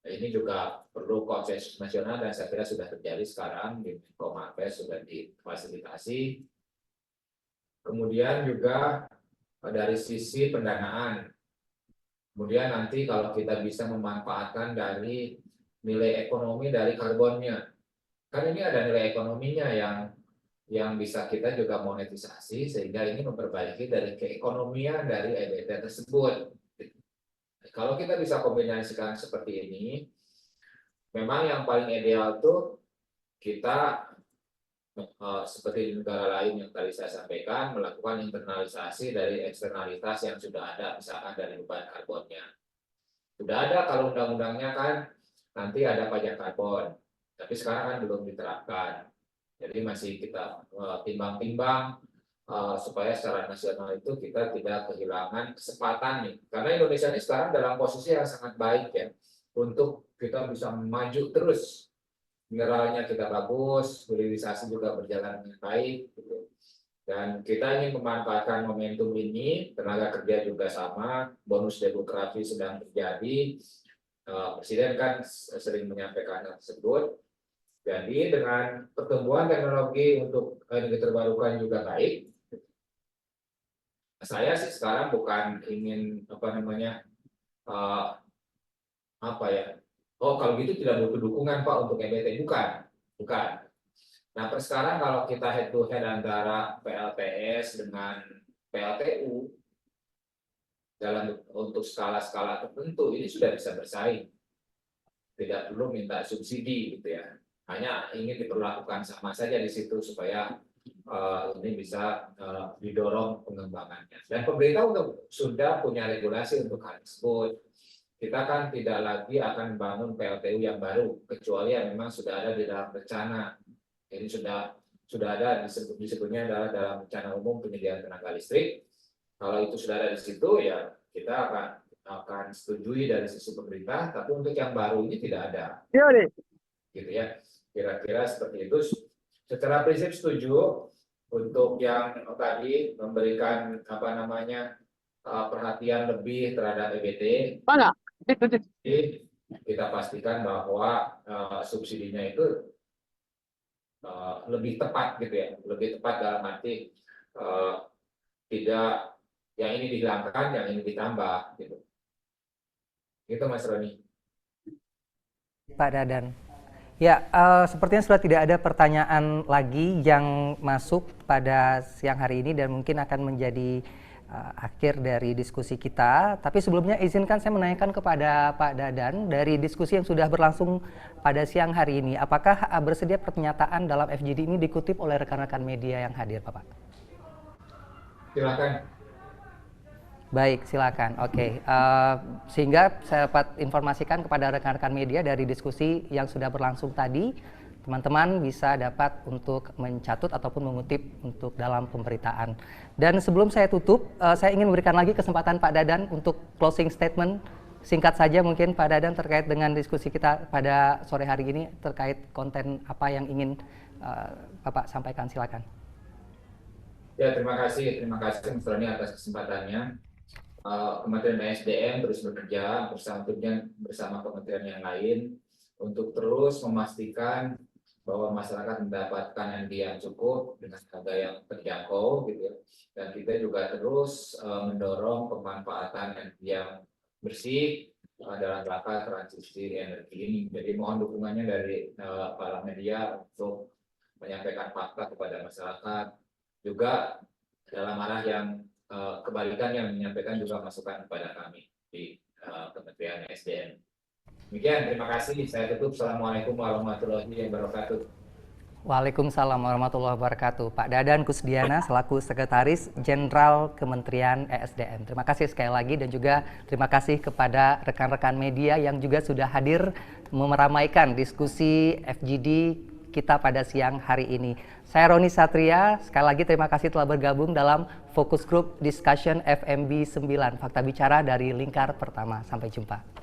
Ini juga perlu konsensus nasional dan saya kira sudah terjadi sekarang di Menko Marves sudah difasilitasi. Kemudian juga dari sisi pendanaan. Kemudian nanti kalau kita bisa memanfaatkan dari nilai ekonomi dari karbonnya. Kan ini ada nilai ekonominya yang bisa kita juga monetisasi sehingga ini memperbaiki dari keekonomian dari EBT tersebut. Kalau kita bisa kombinasikan seperti ini, memang yang paling ideal tuh kita seperti di negara lain yang tadi saya sampaikan, melakukan internalisasi dari eksternalitas yang sudah ada, misalkan dari beban karbonnya. Sudah ada kalau undang-undangnya kan nanti ada pajak karbon, tapi sekarang kan belum diterapkan. Jadi masih kita timbang-timbang supaya secara nasional itu kita tidak kehilangan kesempatan nih. Karena Indonesia ini sekarang dalam posisi yang sangat baik ya, untuk kita bisa maju terus. Mineralnya kita bagus, hilirisasi juga berjalan dengan baik. Gitu. Dan kita ingin memanfaatkan momentum ini, tenaga kerja juga sama, bonus demografi sedang terjadi. Presiden kan sering menyampaikan hal tersebut. Jadi dengan pertumbuhan teknologi untuk energi terbarukan juga baik. Saya sih sekarang bukan ingin apa ya? Oh, kalau gitu tidak butuh dukungan Pak untuk EBT, bukan. Nah, sekarang kalau kita head to head antara PLTS dengan PLTU untuk skala-skala tertentu ini sudah bisa bersaing. Tidak perlu minta subsidi gitu ya. Hanya ingin diperlakukan sama saja di situ supaya ini bisa didorong pengembangannya. Dan pemerintah sudah punya regulasi untuk hal tersebut. Kita kan tidak lagi akan bangun PLTU yang baru, kecuali yang memang sudah ada di dalam rencana. Jadi sudah ada disebutnya adalah dalam rencana umum penyediaan tenaga listrik. Kalau itu sudah ada di situ, ya kita akan setujui dari sisi pemerintah. Tapi untuk yang baru ini tidak ada. Gitu ya. Kira-kira seperti itu. Secara prinsip setuju untuk yang tadi memberikan perhatian lebih terhadap EBT. Jadi kita pastikan bahwa subsidinya itu lebih tepat gitu ya, lebih tepat dalam arti tidak yang ini dihilangkan, yang ini ditambah gitu. Itu Mas Roni. Pak Dadan. Ya, sepertinya sudah tidak ada pertanyaan lagi yang masuk pada siang hari ini dan mungkin akan menjadi akhir dari diskusi kita. Tapi sebelumnya izinkan saya menanyakan kepada Pak Dadan dari diskusi yang sudah berlangsung pada siang hari ini. Apakah bersedia pernyataan dalam FGD ini dikutip oleh rekan-rekan media yang hadir, Bapak? Silakan. Baik, silakan. Oke, sehingga saya dapat informasikan kepada rekan-rekan media dari diskusi yang sudah berlangsung tadi, teman-teman bisa dapat untuk mencatut ataupun mengutip untuk dalam pemberitaan. Dan sebelum saya tutup, saya ingin memberikan lagi kesempatan Pak Dadan untuk closing statement. Singkat saja mungkin Pak Dadan terkait dengan diskusi kita pada sore hari ini terkait konten apa yang ingin Bapak sampaikan, silakan. Ya, terima kasih Mas Roni atas kesempatannya. Kementerian SDM terus bekerja bersama kementerian yang lain untuk terus memastikan bahwa masyarakat mendapatkan energi yang cukup dengan harga yang terjangkau gitu ya. Dan kita juga terus mendorong pemanfaatan energi yang bersih dalam rangka transisi energi ini. Jadi mohon dukungannya dari para media untuk menyampaikan fakta kepada masyarakat, juga dalam arah yang kebalikan yang menyampaikan juga masukan kepada kami di Kementerian SDM. Demikian, terima kasih. Saya tutup. Assalamualaikum warahmatullahi wabarakatuh. Waalaikumsalam warahmatullahi wabarakatuh. Pak Dadan Kusdiana selaku Sekretaris Jenderal Kementerian ESDM. Terima kasih sekali lagi dan juga terima kasih kepada rekan-rekan media yang juga sudah hadir meramaikan diskusi FGD kita pada siang hari ini. Saya Roni Satria, sekali lagi terima kasih telah bergabung dalam Focus Group Discussion FMB 9, Fakta Bicara dari Lingkar Pertama. Sampai jumpa.